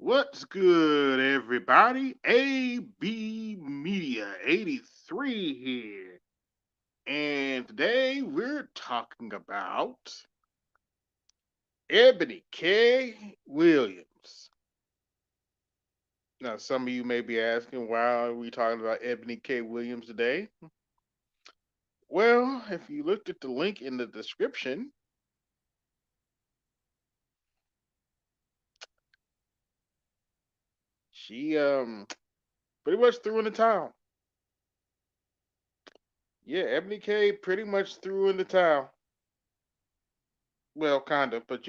What's good, everybody? AB Media 83 here. And today we're talking about Ebony K. Williams. Now, some of you may be asking, why are we talking about Ebony K. Williams today? Well, if you looked at the link in the description, she pretty much threw in the towel. Yeah, Ebony K pretty much threw in the towel. Well, kind of, but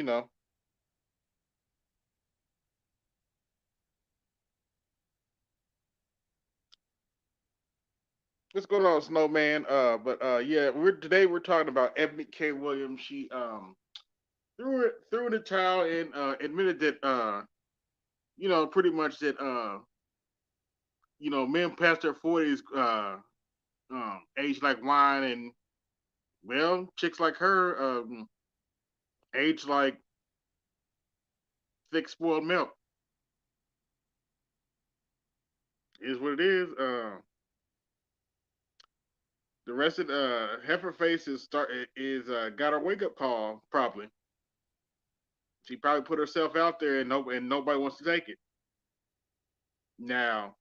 what's going on, Snowman? But yeah, we're talking about Ebony K. Williams. She threw in the towel and admitted that pretty much that men past their 40s age like wine, and well, chicks like her age like thick spoiled milk. Is what it is. The rest of heifer face is got her wake up call probably. She probably put herself out there and nobody wants to take it. Now,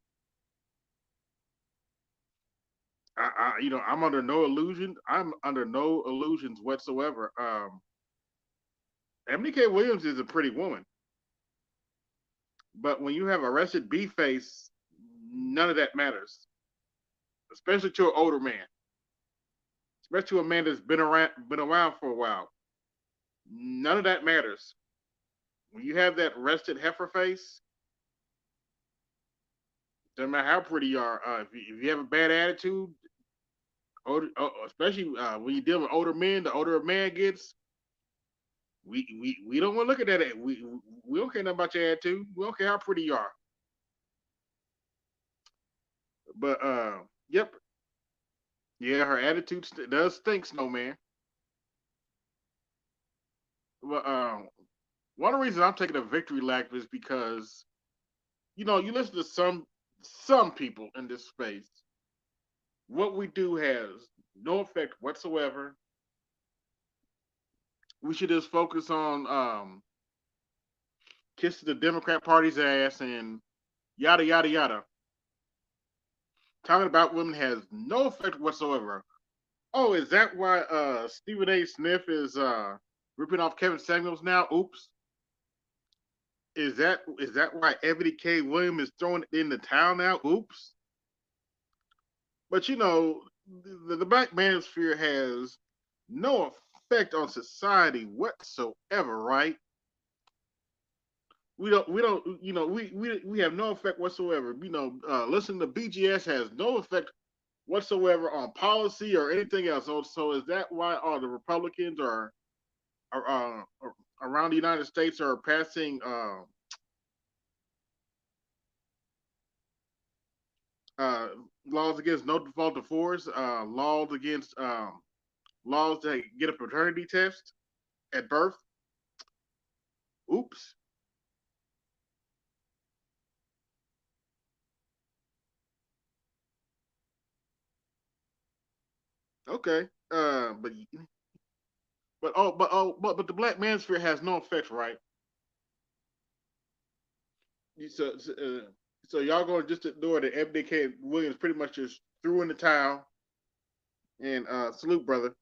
I'm under no illusion. I'm under no illusions whatsoever. Ebony K. Williams is a pretty woman, but when you have arrested B face, none of that matters, especially to an older man, especially to a man that's been around for a while. None of that matters. When you have that rested heifer face, doesn't matter how pretty you are. If you have a bad attitude, especially when you deal with older men, the older a man gets, we don't want to look at that. We don't care nothing about your attitude. We don't care how pretty you are. But yep, yeah, her attitude does stink, Snowman. Well, one of the reasons I'm taking a victory lap is because you listen to some people in this space. What we do has no effect whatsoever. We should just focus on kissing the Democrat Party's ass and yada yada yada. Talking about women has no effect whatsoever. Oh, is that why Stephen A. Smith is ripping off Kevin Samuels now? Oops. Is that why Ebony K. Williams is throwing it in the towel now? Oops. But the black manosphere has no effect on society whatsoever, right? We have no effect whatsoever. Listening to BGS has no effect whatsoever on policy or anything else. So is that why all the Republicans are around the United States are passing uh, laws against no default divorce, laws to get a paternity test at birth? Oops. Okay. But the black manosphere has no effect, right? So y'all going to just ignore that FDK Williams pretty much just threw in the towel and salute, brother.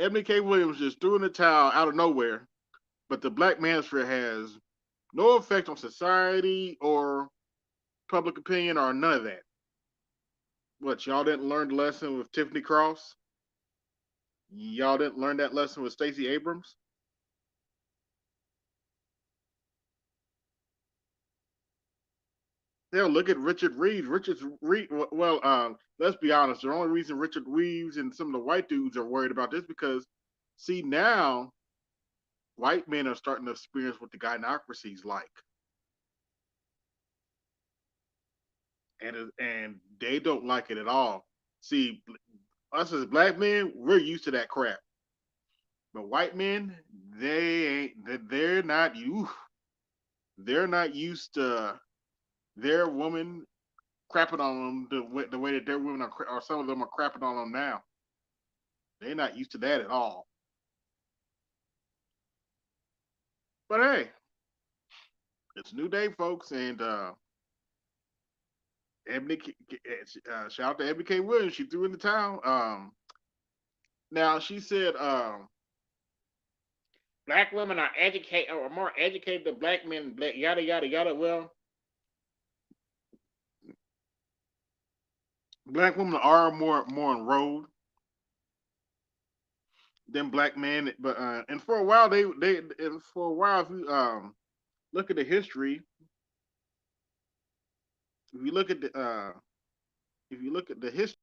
Ebony K. Williams just threw in the towel out of nowhere, but the black manosphere has no effect on society or public opinion or none of that. What, y'all didn't learn the lesson with Tiffany Cross? Y'all didn't learn that lesson with Stacey Abrams? Hell, look at Richard Reeves. Let's be honest. The only reason Richard Reeves and some of the white dudes are worried about this because, see, now white men are starting to experience what the gynocracy is like, and they don't like it at all. See, us as black men, we're used to that crap, but white men, they ain't. They're not. You. they're not used to their woman crapping on them the way that their women are, or some of them are crapping on them now. They're not used to that at all. But hey, it's a new day, folks, and Ebony, shout out to Ebony K. Williams. She threw in the towel. Now she said, black women are educated or more educated than black men. Yada yada yada. Well, black women are more enrolled than black men, but and for a while they and for a while if you look at the history, if you look at the if you look at the history.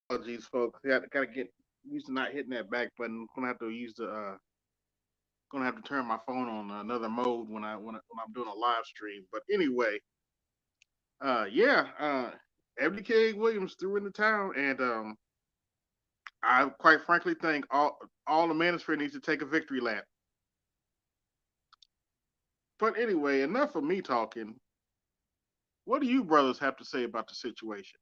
Apologies, folks. Yeah, gotta get used to not hitting that back button. Gonna have to use the gonna have to turn my phone on another mode when I'm doing a live stream. But anyway, yeah, Ebony K. Williams threw in the towel, and I quite frankly think all the manosphere needs to take a victory lap. But anyway, enough of me talking. What do you brothers have to say about the situation?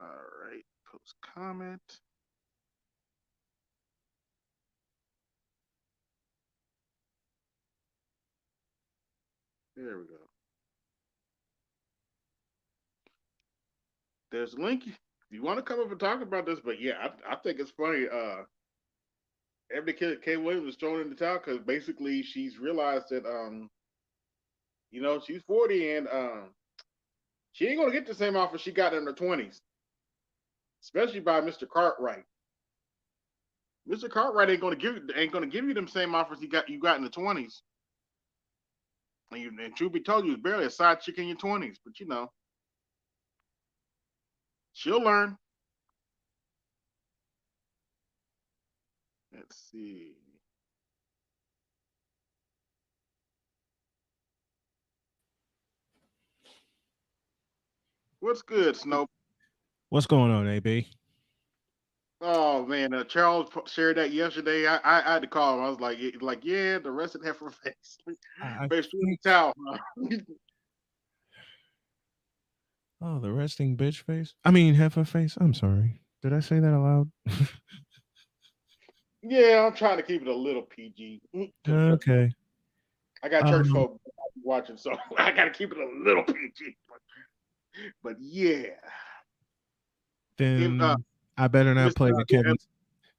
All right, post comment. There we go. There's a link. If you want to come up and talk about this, but yeah, I think it's funny. Every kid K Williams was thrown in the towel because basically she's realized that she's 40 and she ain't gonna get the same offer she got in her 20s, especially by Mr. Cartwright. Mr. Cartwright ain't gonna give you them same offers you got in the 20s. And truth be told, you was barely a side chick in your 20s, but she'll learn. Let's see. What's good, Snow? What's going on, AB? Oh man, Charles shared that yesterday. I had to call him. I was like, yeah, the rest of that for face, I face through the think. towel. Oh, the resting bitch face. I mean, heifer face. I'm sorry. Did I say that aloud? Yeah, I'm trying to keep it a little PG because Okay. I got church Um. folk watching, so I got to keep it a little PG. But yeah, give Then I better not Mr. play the Kevin.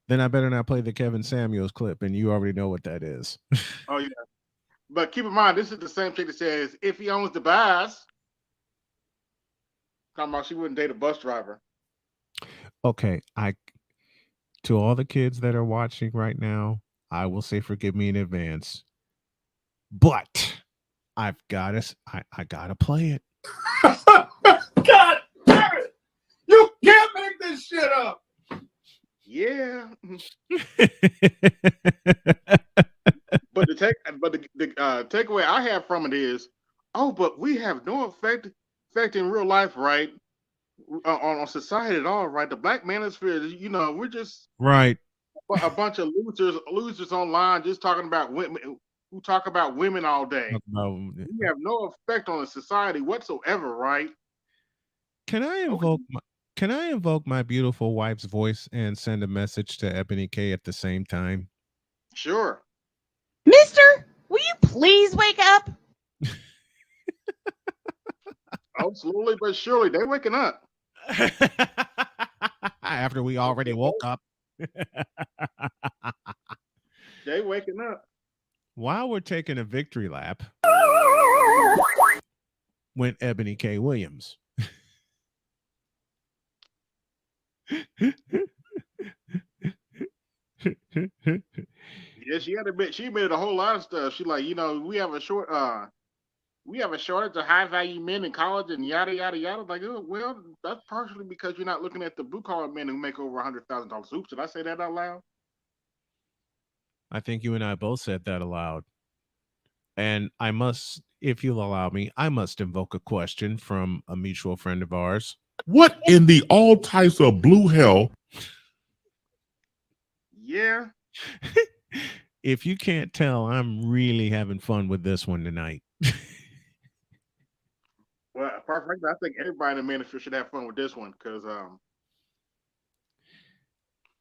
Then I better not play the Kevin Samuels clip, and you already know what that is. Oh yeah, but keep in mind this is the same thing that says if he owns the bus. Talking about she wouldn't date a bus driver. Okay. To all the kids that are watching right now, I will say forgive me in advance, but I gotta play it. God damn it! You can't make this shit up. Yeah, but the takeaway I have from it is, oh, but we have no effect in real life, right? On society at all, right? The black manosphere, we're just Right. a bunch of losers online, just talking about women who talk about women all day. Talk about. We have no effect on the society whatsoever, right? Can I Okay. invoke? Can I invoke my beautiful wife's voice and send a message to Ebony K at the same time? Sure. Mister, will you please wake up? Oh, slowly but surely, they're waking up. After we already woke up. They waking up. While we're taking a victory lap, went Ebony K. Williams. Yeah, she had a bit. She admitted a whole lot of stuff. She like, we have a shortage of high value men in college and yada yada yada. Like, oh, well, that's partially because you're not looking at the blue collar men who make over $100,000. Oops, did I say that out loud? I think you and I both said that aloud. And I must, if you'll allow me, I must invoke a question from a mutual friend of ours. What in the all types of blue hell? Yeah. If you can't tell, I'm really having fun with this one tonight. Well, apart from that, I think everybody in the ministry should have fun with this one because,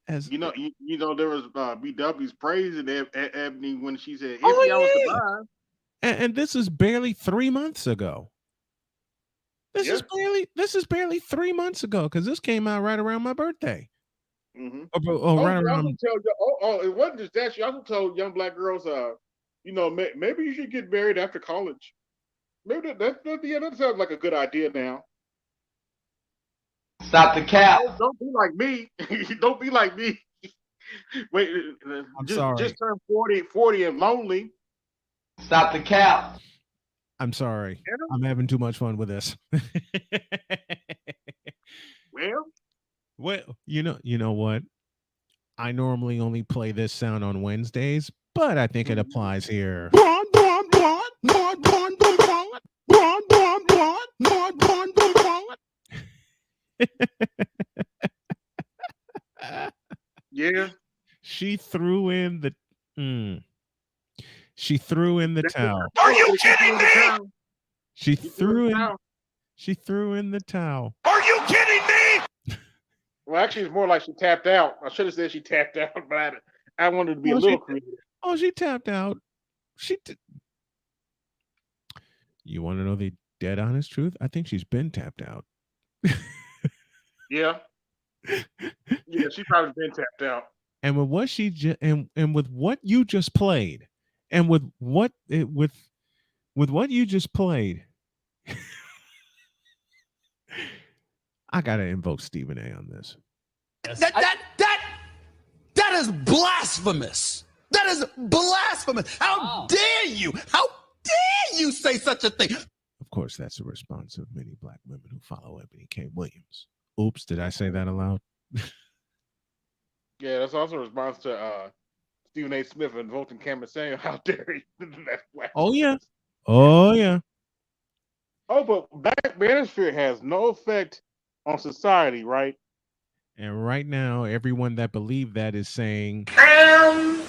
As there was BW's praising Ebony when she said, Oh, empty hours to yeah. buy. And this is barely 3 months ago. This is barely 3 months ago because this came out right around my birthday. Mm-hmm. Right around. It wasn't just that. She also told young black girls, maybe you should get married after college. Maybe that sounds like a good idea now. Stop the cap. Don't be like me. Don't be like me. Wait, sorry. Just turned 40 and lonely. Stop the cap. I'm sorry. I'm having too much fun with this. Well, you know what? I normally only play this sound on Wednesdays, but I think it applies here. Yeah. She threw in the She threw in the towel. Are you kidding me? She threw in the towel. Are you kidding me? Well, actually, it's more like she tapped out. I should have said she tapped out, but I wanted to be a little creative. Oh, she tapped out. You want to know the dead honest truth? I think she's been tapped out. Yeah. Yeah, she's probably been tapped out. And with what and with what you just played, and with what you just played, I gotta invoke Stephen A on this. That is blasphemous. That is blasphemous. How dare you? How dare you say such a thing? Of course, that's the response of many black women who follow Eboni K. Williams. Oops, did I say that aloud? Yeah, that's also a response to Stephen A. Smith invoking Cameron saying, "How dare you?" Oh yeah. Oh yeah. Oh, but Black Manosphere has no effect on society, right? And right now, everyone that believed that is saying, Damn.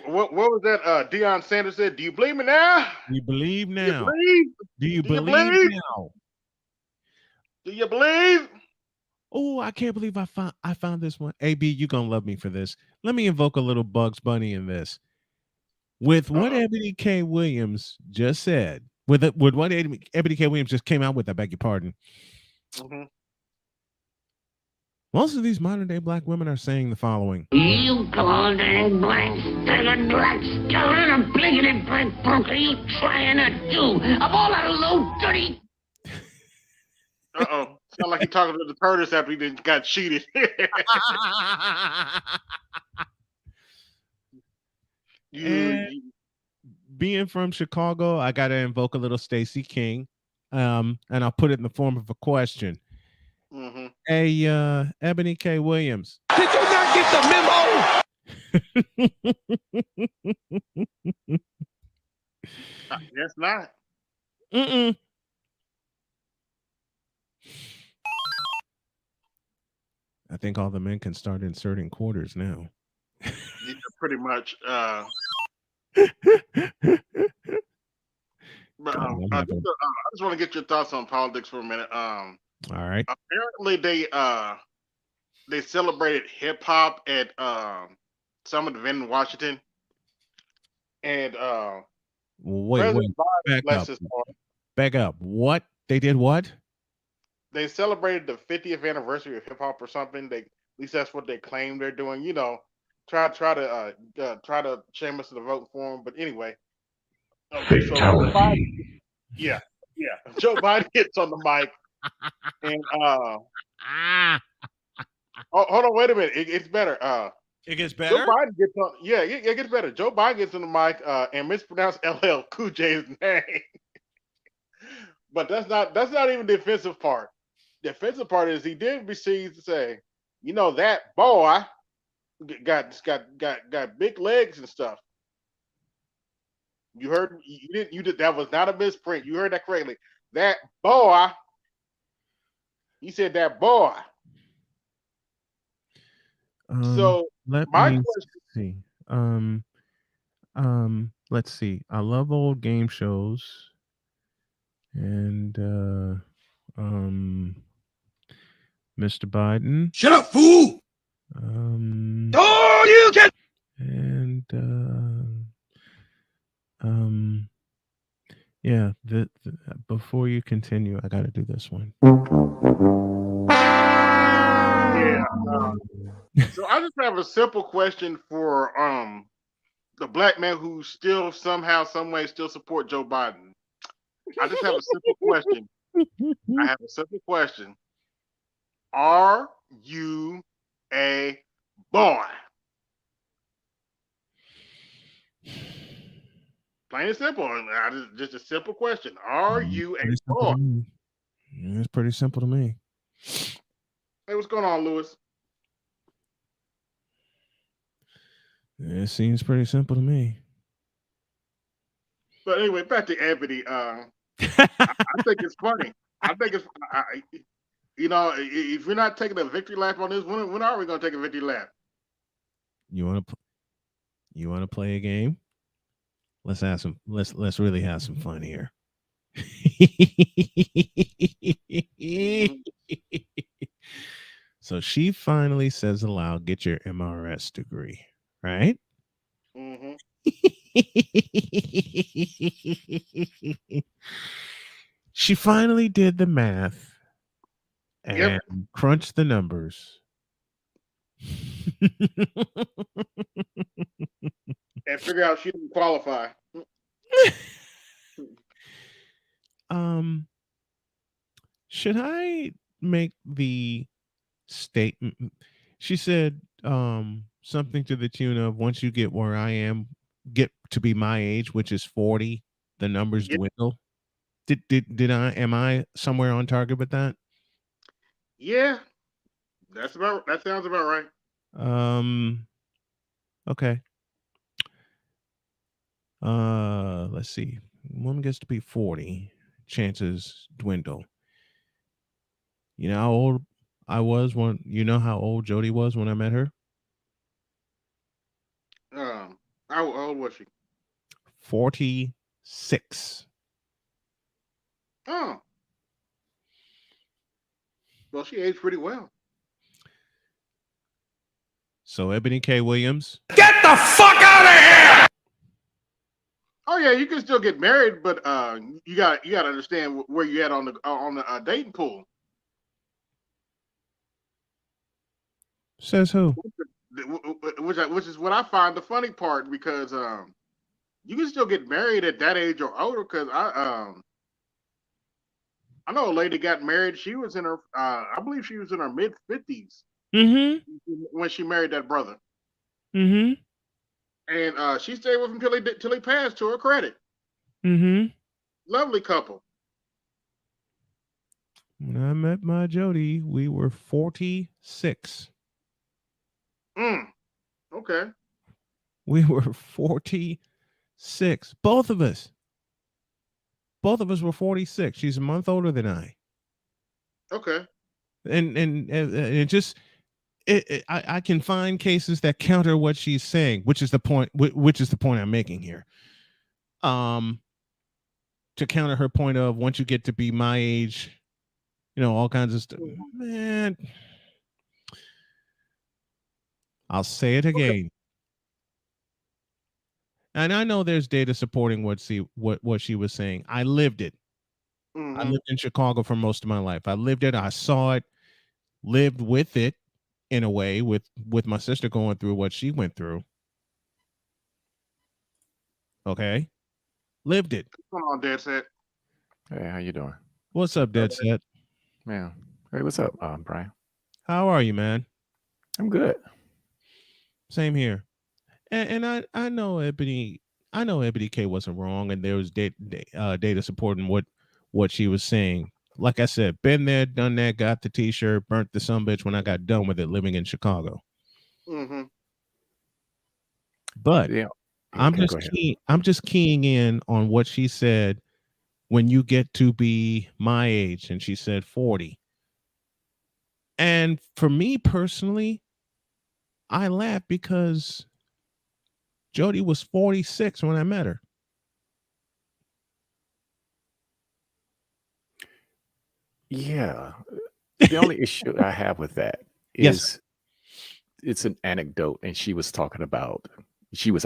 What was that? Deion Sanders said, "Do you believe me now? "We believe now. Do you believe? believe now?" Do you believe? Oh, I can't believe I found this one. AB, you gonna love me for this. Let me invoke a little Bugs Bunny in this. With what Eboni K. Williams just said, with what Eboni K. Williams just came out with, I beg your pardon. Mm-hmm. Most of these modern day black women are saying the following. You golden black staggered black skeleton of bigoted black punk are you trying to do? Of all that low dirty. Sound like he talking to the Curtis after he got cheated. Being from Chicago, I gotta invoke a little Stacey King, and I'll put it in the form of a question. Mm-hmm. Hey, Eboni K. Williams, Did you not get the memo? That's not. I think all the men can start inserting quarters now. Yeah, pretty much. Come on, have it. I just want to get your thoughts on politics for a minute. All right. Apparently they celebrated hip hop at some event in Washington, and Wait, President Biden, back bless up. his heart, Back up. What? They did what? they celebrated the 50th anniversary of hip hop or something. They, at least that's what they claim they're doing. You know, try to shame us into voting for them. But anyway, okay, so Joe Biden, yeah, Joe Biden gets on the mic and oh, hold on, wait a minute, it's better. It gets Joe better. Biden gets on, yeah, it gets better. Joe Biden gets on the mic and mispronounced LL Cool J's name, but that's not even the offensive part. The offensive part is he did proceed to say, you know, that boy got big legs and stuff. You heard you did that was not a misprint. You heard that correctly. That boy, he said that boy. So Let my me question, see. Let's see. I love old game shows, and Mr. Biden. Shut up, fool! Oh, you can. and yeah. Before you continue, I got to do this one. yeah. So I just have a simple question for the black man who still somehow, some way, still support Joe Biden. I just have a simple question. I have a simple question. Are you a boy? Plain and simple. Just a simple question. Are you a Pretty simple boy? to me. Yeah, it's pretty simple to me. Hey, what's going on, Lewis? It seems pretty simple to me. But anyway, back to Ebony. I think it's funny. I think it's, you know, if you're not taking a victory lap on this, when are we going to take a victory lap? You want to play a game? Let's have some. Let's really have some fun here. So she finally says aloud, "Get your MRS degree," right? Mm-hmm. She finally did the math and Yep. crunched the numbers. And figure out she didn't qualify. Should I make the statement? She said something to the tune of, once you get where I am, get to be my age, which is 40, the numbers Yep. dwindle. Am I somewhere on target with that? Yeah, that sounds about right. Okay. Let's see. Woman gets to be 40, chances dwindle. You know how old I was when, you know how old Jody was when I met her? How old was she? 46. Oh, well, she aged pretty well. So Ebony K. Williams. Get the fuck out of here! Oh yeah, you can still get married, but you got to understand where you at on the dating pool. Says who? Which is what I find the funny part, because you can still get married at that age or older. Because I know a lady got married. She was in her I believe she was in her mid-50s when she married that brother. And she stayed with him till he passed, to her credit. Lovely couple. When I met my Jody, we were 46. Okay. We were 46. Both of us were 46. She's a month older than I. Okay. And it just I can find cases that counter what she's saying, which is the point I'm making here. to counter her point of once you get to be my age, all kinds of stuff. Man, I'll say it again. And I know there's data supporting what she was saying. I lived it. I lived in Chicago for most of my life. I lived it. I saw it, lived with it in a way with my sister going through what she went through. Okay. Lived it. Come on, Dead Set. Hey, how you doing? What's up, Dead Set? Yeah. Hey, what's up, Brian? How are you, man? I'm good. Same here. And I know Ebony K wasn't wrong, and there was data supporting what she was saying. Like I said, been there, done that, got the t-shirt, burnt the sumbitch when I got done with it living in Chicago. Mm-hmm. But Yeah. I'm just keying in on what she said when you get to be my age, and she said 40. And for me personally, I laugh because Jody was 46 when I met her. Yeah. The only issue I have with that is it's an anecdote, and she was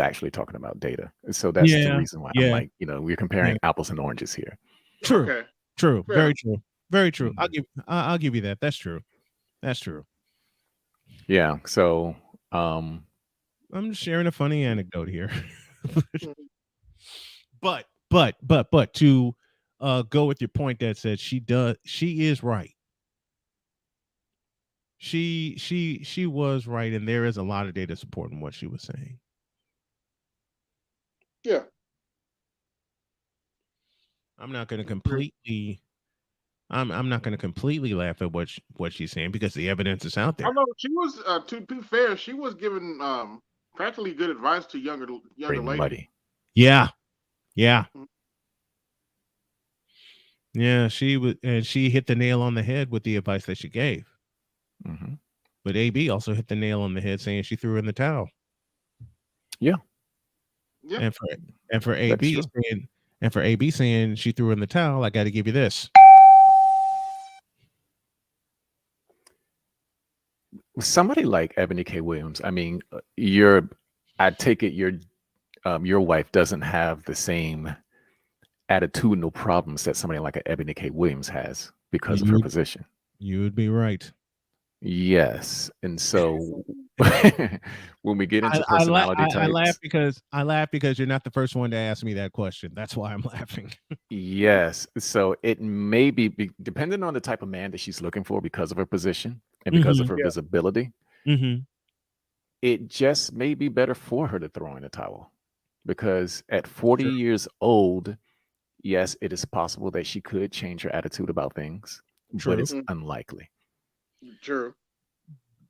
actually talking about data. So that's the reason why I'm like, we're comparing apples and oranges here. True. Okay. True. Fair. Very true. Very true. Mhm. I'll give you that. That's true. That's true. Yeah. So I'm just sharing a funny anecdote here. but to go with your point that said she is right. She was right, and there is a lot of data supporting what she was saying. Yeah. I'm not going to completely laugh at what she's saying because the evidence is out there. I know she was to be fair, she was giving practically good advice to younger ladies. muddy. Yeah. Yeah, she was, and she hit the nail on the head with the advice that she gave. Mm-hmm. But AB also hit the nail on the head saying she threw in the towel. Yeah. Yeah. And for AB saying she threw in the towel, I got to give you this. Somebody like Ebony K. Williams, I mean, I take it your wife doesn't have the same attitudinal problems that somebody like Ebony K. Williams has because of her position. You would be right. Yes. And so when we get into personality types, I laugh because you're not the first one to ask me that question. That's why I'm laughing. yes. So it may be depending on the type of man that she's looking for because of her position and because of her visibility. Mm-hmm. It just may be better for her to throw in the towel because at 40 years old, yes, it is possible that she could change her attitude about things, but it's unlikely. True.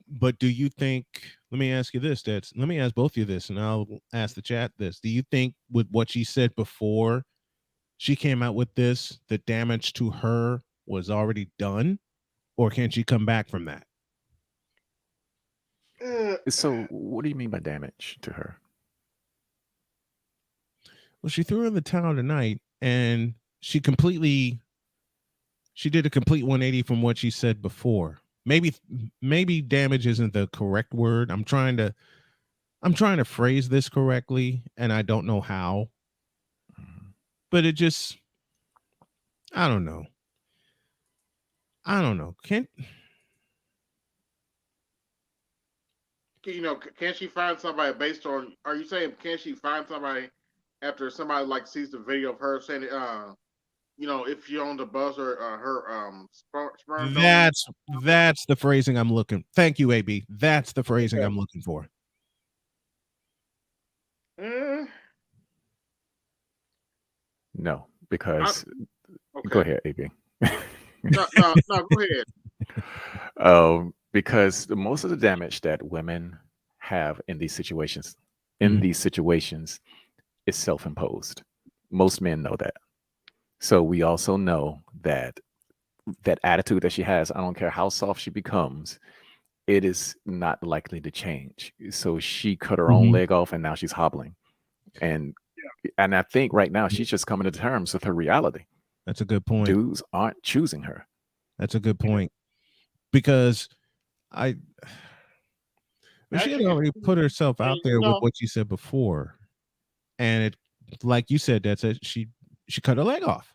But do you think, let me ask you this, let me ask both of you this, and I'll ask the chat this. Do you think with what she said before she came out with this, the damage to her was already done, or can she come back from that? So what do you mean by damage to her? Well, she threw in the towel tonight, and she did a complete 180 from what she said before. Maybe damage isn't the correct word. I'm trying to phrase this correctly, and I don't know how. But it just, I don't know. Can she find somebody based on? Are you saying can she find somebody after somebody like sees the video of her saying, if you're on the bus or her sperm? That's the phrasing I'm looking. Thank you, AB. That's the phrasing I'm looking for. No, because go ahead, AB. no, go ahead. Because most of the damage that women have in these situations, is self-imposed. Most men know that. So we also know that attitude that she has, I don't care how soft she becomes, it is not likely to change. So she cut her own leg off and now she's hobbling. And and I think right now she's just coming to terms with her reality. That's a good point. Dudes aren't choosing her. That's a good point. Because she had already put herself out there with what you said before. And it, like you said, that's it. She cut her leg off.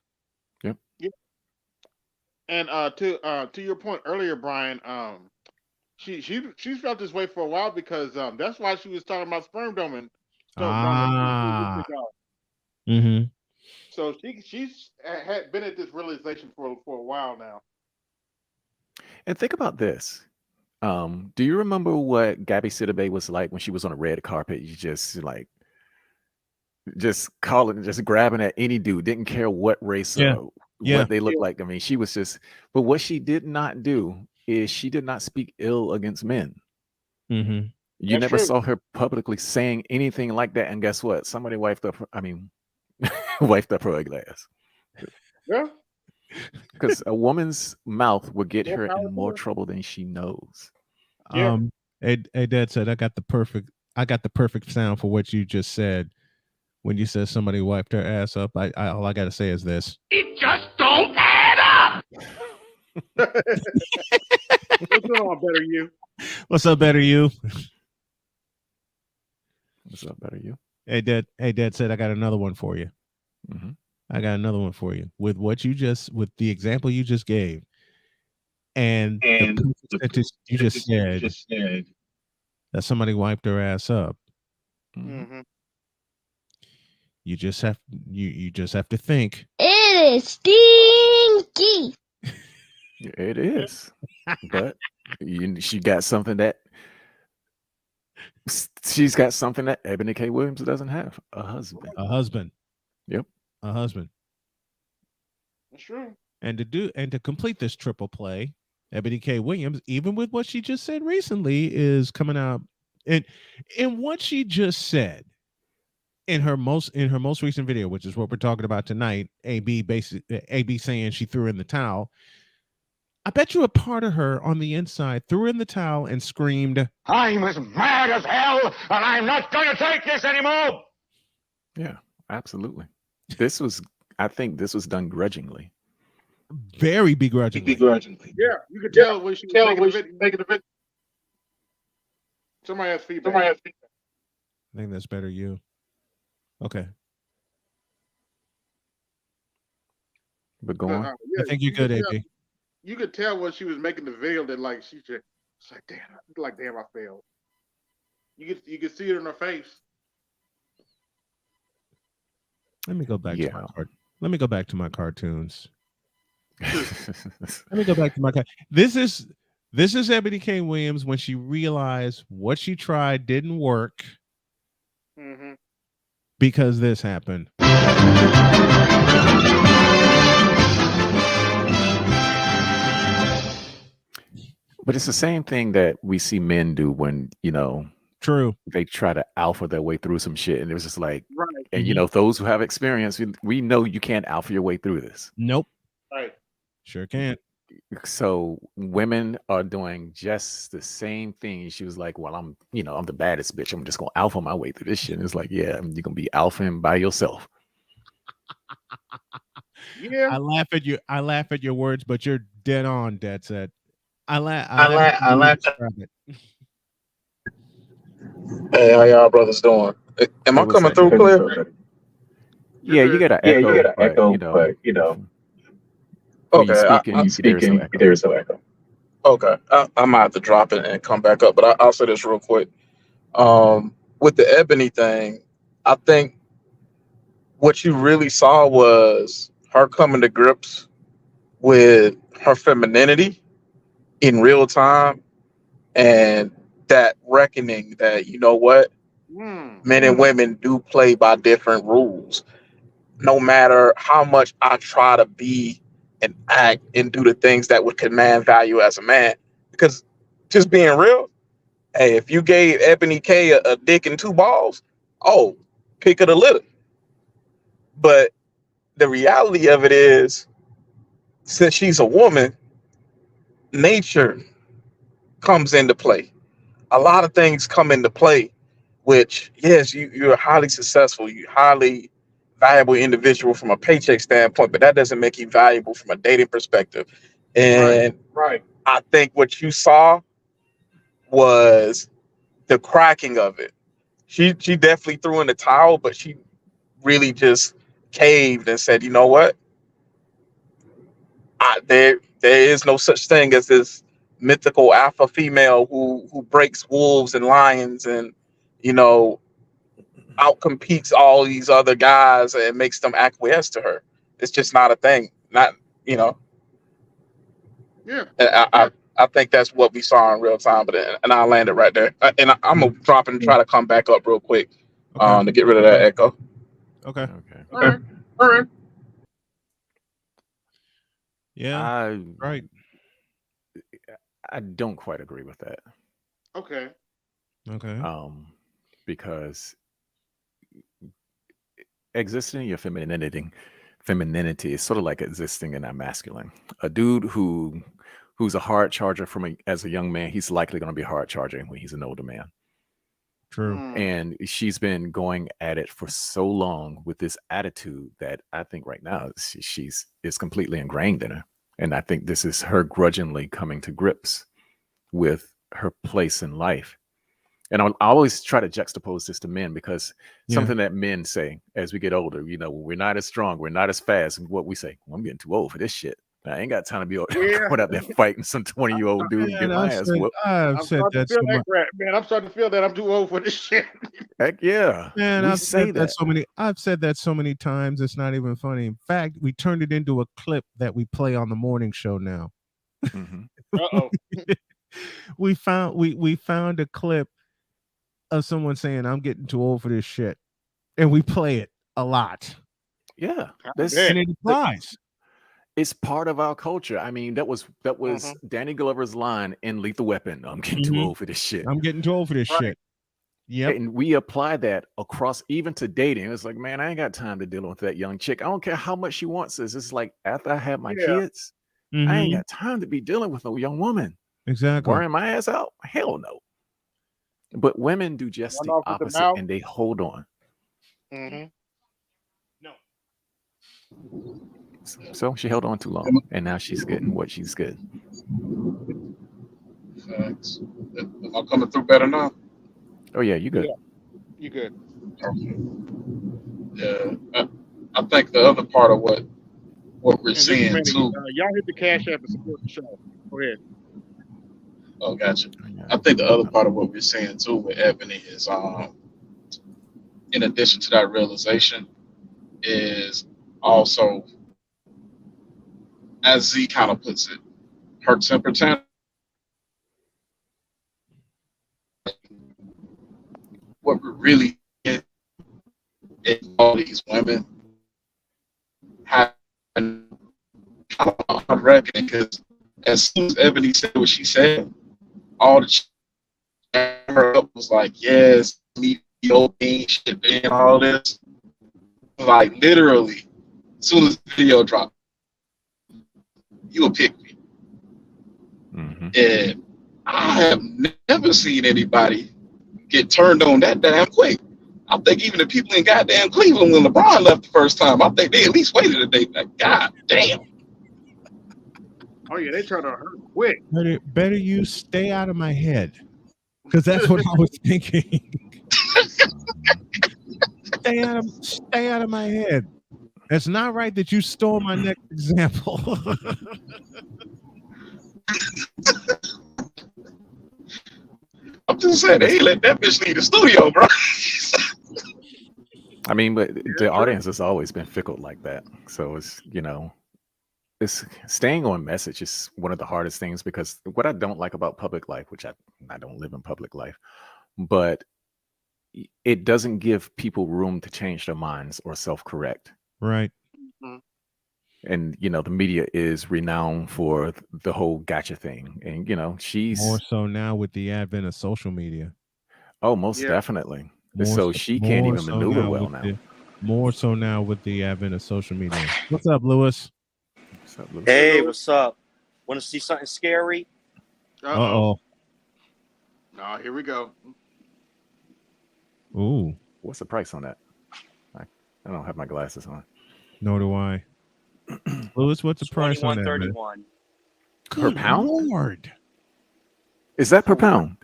Yep. And to your point earlier, Brian, she felt this way for a while because that's why she was talking about sperm donor. Mm-hmm. So she's had been at this realization for a while now. And think about this. Do you remember what Gabby Sidibe was like when she was on a red carpet? You just like just grabbing at any dude, didn't care what race or what they looked like. I mean, she was just, but what she did not do is she did not speak ill against men. Mm-hmm. You never saw her publicly saying anything like that. And guess what? Somebody wiped up her ugly ass. Yeah. Because a woman's mouth will get her in more trouble than she knows. Yeah. Hey, Dad said I got the perfect sound for what you just said. When you said somebody wiped her ass up, all I gotta say is this. It just don't add up. What's going on, Better You? What's up, Better You? What's up, Better You? Hey, Dad said I got another one for you. Mm-hmm. I got another one for you with the example you just gave, and the sentence you just said that somebody wiped her ass up. Mm-hmm. You just have to think. It is stinky. It is, but she's got something that Eboni K. Williams doesn't have: a husband. A husband. Yep. A husband. That's true. And to complete this triple play, Eboni K. Williams, even with what she just said recently, is coming out and what she just said in her most recent video, which is what we're talking about tonight. AB saying she threw in the towel. I bet you a part of her on the inside threw in the towel and screamed, I'm as mad as hell, and I'm not going to take this anymore. Yeah, absolutely. I think this was done grudgingly. Very begrudgingly. Yeah, you could tell when she was making the video. Somebody has feedback. I think that's Better You. Okay. But go on. I think you're good, AB. You could tell when she was making the video that like she just damn, I failed. You could see it in her face. Let me go back to my cartoons. Let me go back to my This is Eboni K. Williams when she realized what she tried didn't work. Mm-hmm. Because this happened. But it's the same thing that we see men do when, true, they try to alpha their way through some shit. And it was just like, right. And those who have experience, we know you can't alpha your way through this. Nope. Right. Sure can't. So women are doing just the same thing. She was like, well, I'm the baddest bitch. I'm just going to alpha my way through this shit. And it's like, yeah, you're going to be alphaing by yourself. Yeah. I laugh at your words, but you're dead on, Dad said. I laugh. Hey, how y'all brothers doing? Am I coming through clear? Yeah, you got an echo, but okay, I'm speaking. There's no echo. Okay, I might have to drop it and come back up, but I'll say this real quick. With the Eboni thing, I think what you really saw was her coming to grips with her femininity in real time, and that reckoning that, men and women do play by different rules. No matter how much I try to be and act and do the things that would command value as a man, because just being real, hey, if you gave Eboni K a dick and two balls, pick of the litter. But the reality of it is, since she's a woman, nature comes into play. A lot of things come into play, which, yes, you're highly successful, you're highly valuable individual from a paycheck standpoint, but that doesn't make you valuable from a dating perspective. And Right. I think what you saw was the cracking of it. She definitely threw in the towel, but she really just caved and said, you know what? There is no such thing as this mythical alpha female who breaks wolves and lions and, you know, outcompetes all these other guys and makes them acquiesce to her. It's just not a thing. Not, you know. Yeah. I think that's what we saw in real time. But and I landed right there. And I'm gonna drop and try to come back up real quick, to get rid of that echo. Okay. All right. Yeah. Right. I don't quite agree with that. Okay. Because existing in your femininity is sort of like existing in our masculine. A dude who's a hard charger as a young man, he's likely going to be hard charging when he's an older man. True. And she's been going at it for so long with this attitude that I think right now is completely ingrained in her. And I think this is her grudgingly coming to grips with her place in life. And I always try to juxtapose this to men, because something that men say as we get older, you know, we're not as strong, we're not as fast. And what we say, well, I'm getting too old for this shit. I ain't got time to be going out there fighting some 20-year-old dude and get my ass whooped. I've said that so much. Man, I'm starting to feel that I'm too old for this shit. Heck yeah. Man, I've said that so many times. It's not even funny. In fact, we turned it into a clip that we play on the morning show now. Uh-oh. we found a clip of someone saying, I'm getting too old for this shit. And we play it a lot. Yeah. And it applies. It's part of our culture. I mean, that was Danny Glover's line in Lethal Weapon. I'm getting too old for this shit. I'm getting too old for this shit. Yep. And we apply that across even to dating. It's like, man, I ain't got time to deal with that young chick. I don't care how much she wants this. It's like, after I have my kids, I ain't got time to be dealing with no young woman. Exactly. Wearing my ass out? Hell no. But women do just the opposite, and they hold on. No. So she held on too long, and now she's getting what she's getting. Thanks. Am I coming through better now? Oh yeah, you good. Yeah. You good. Okay. Yeah. I think the other part of what we're seeing too. Y'all hit the Cash App and support the show. Go ahead. Oh, gotcha. I think the other part of what we're seeing too with Ebony is, in addition to that realization, is also, as Z kind of puts it, her temper tantrum. What we're really getting is all these women have reckoning, because as soon as Ebony said what she said, all the her up was like, yes, me, shit, and all this. Like, literally, as soon as the video dropped, you will pick me. And I have never seen anybody get turned on that damn quick. I think even the people in goddamn Cleveland, when LeBron left the first time, I think they at least waited a day. Like, god damn. Oh yeah, they turned on her quick. Better you stay out of my head, because that's what I was thinking. Stay out of my head. It's not right that you stole my next example. I'm just saying, they let that bitch leave the studio, bro. I mean, but the audience has always been fickle like that. So it's, it's staying on message is one of the hardest things, because what I don't like about public life, which I don't live in public life, but it doesn't give people room to change their minds or self-correct. Right. And, the media is renowned for the whole gotcha thing. And, she's more so now with the advent of social media. Oh, most definitely. So she can't even maneuver well now. More so now with the advent of social media. What's up, Lewis? What's up, Lewis? Hey, what's up? Want to see something scary? Uh-oh. Oh, here we go. Ooh. What's the price on that? I don't have my glasses on. Nor do I. Lewis, what's the price on that, man? 21.31. Per Good pound? Lord. Is that per pound?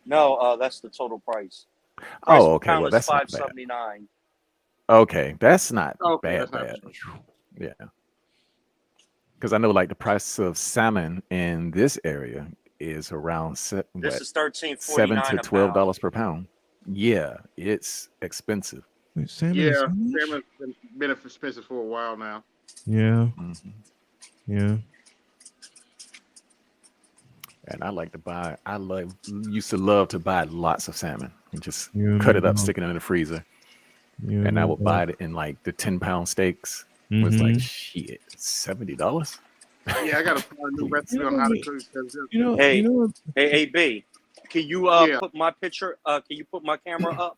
No, that's the total price. Oh, okay. Pound Well, is that's not bad. $5.79. Okay, that's not Okay, bad. that's not Bad. much. Yeah. Because I know, like, the price of salmon in this area is around This what, is $13.49 $7 to a $12 pound. per pound. Yeah, it's expensive. Wait, salmon Yeah, is how much? salmon's been expensive for a while now. Yeah, Mhm. yeah. And used to love to buy lots of salmon and just You and cut me it up, both. stick it in the freezer. You And I me would both. buy it in like the 10-pound steaks. Was like, Mhm. shit, $70? Yeah, I got to find a new recipe on how to cook. Hey, You know what? hey, AB, can you Yeah. put my picture? Can you put my camera up?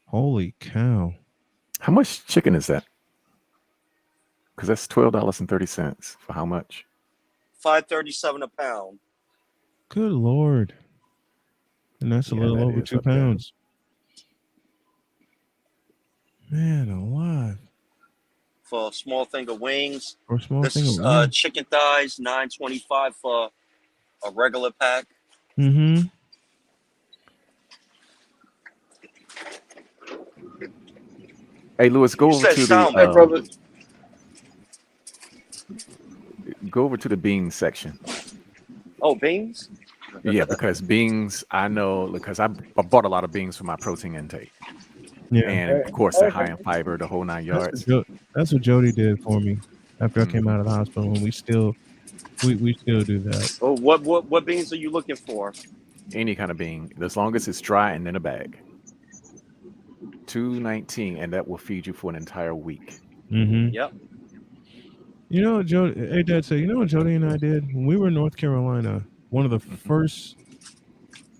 Holy cow. How much chicken is that? Because that's $12.30 for how much? $5.37 a pound. Good Lord. And that's a Yeah, little that over is 2 up there. pounds. Man alive. For a small thing of wings. For a small This thing of is wings. chicken thighs, $9.25 for a regular pack. Mm-hmm. Hey, Lewis, go You over said to salmon. Hey, brother. go over to the beans section. Oh, beans? Yeah, because beans, I know, because I bought a lot of beans for my protein intake. Yeah. And of course, they're high in fiber, the whole 9 yards. That's what Jody did for me after I came out of the hospital, and we still do that. Oh, what beans are you looking for? Any kind of bean, as long as it's dry and in a bag. $2.19, and that will feed you for an entire week. Mm-hmm. Yep. You know what Jody, hey Dad, so you know what Jody and I did when we were in North Carolina? One of the first,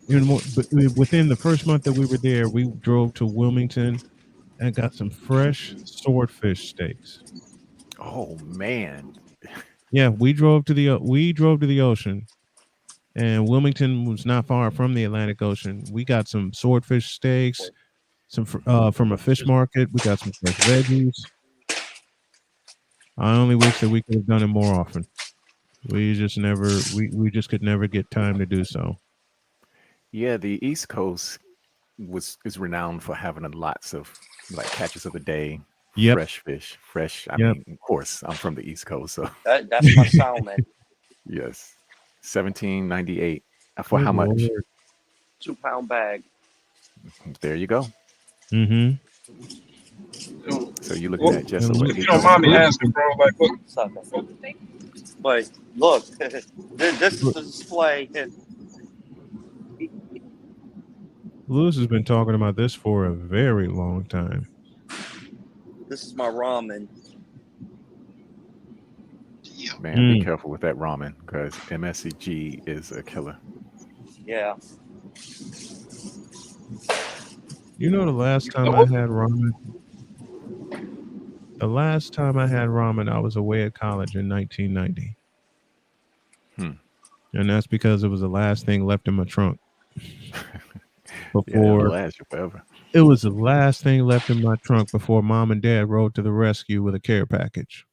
within the first month that we were there, we drove to Wilmington and got some fresh swordfish steaks. Oh man. Yeah, we drove to the ocean, and Wilmington was not far from the Atlantic Ocean. We got some swordfish steaks, some from a fish market. We got some fresh veggies. I only wish that we could have done it more often. We just could never get time to do so. Yeah, the East Coast is renowned for having lots of like catches of the day, Yep. fresh fish, fresh. I Yep. mean, of course, I'm from the East Coast, so That's my salmon. yes, $17.98 for Good how much? Lord. 2-pound bag. There you go. Mm-hmm. So you're looking at just And over look, If you don't mind me asking, bro, like, what? But look, this is the display. Lewis has been talking about this for a very long time. This is my ramen. Man, be careful with that ramen because MSG is a killer. Yeah. You know, the last time I had ramen, I was away at college in 1990. And that's because it was the last thing left in my trunk. It'll last you forever. It was the last thing left in my trunk before Mom and Dad rode to the rescue with a care package.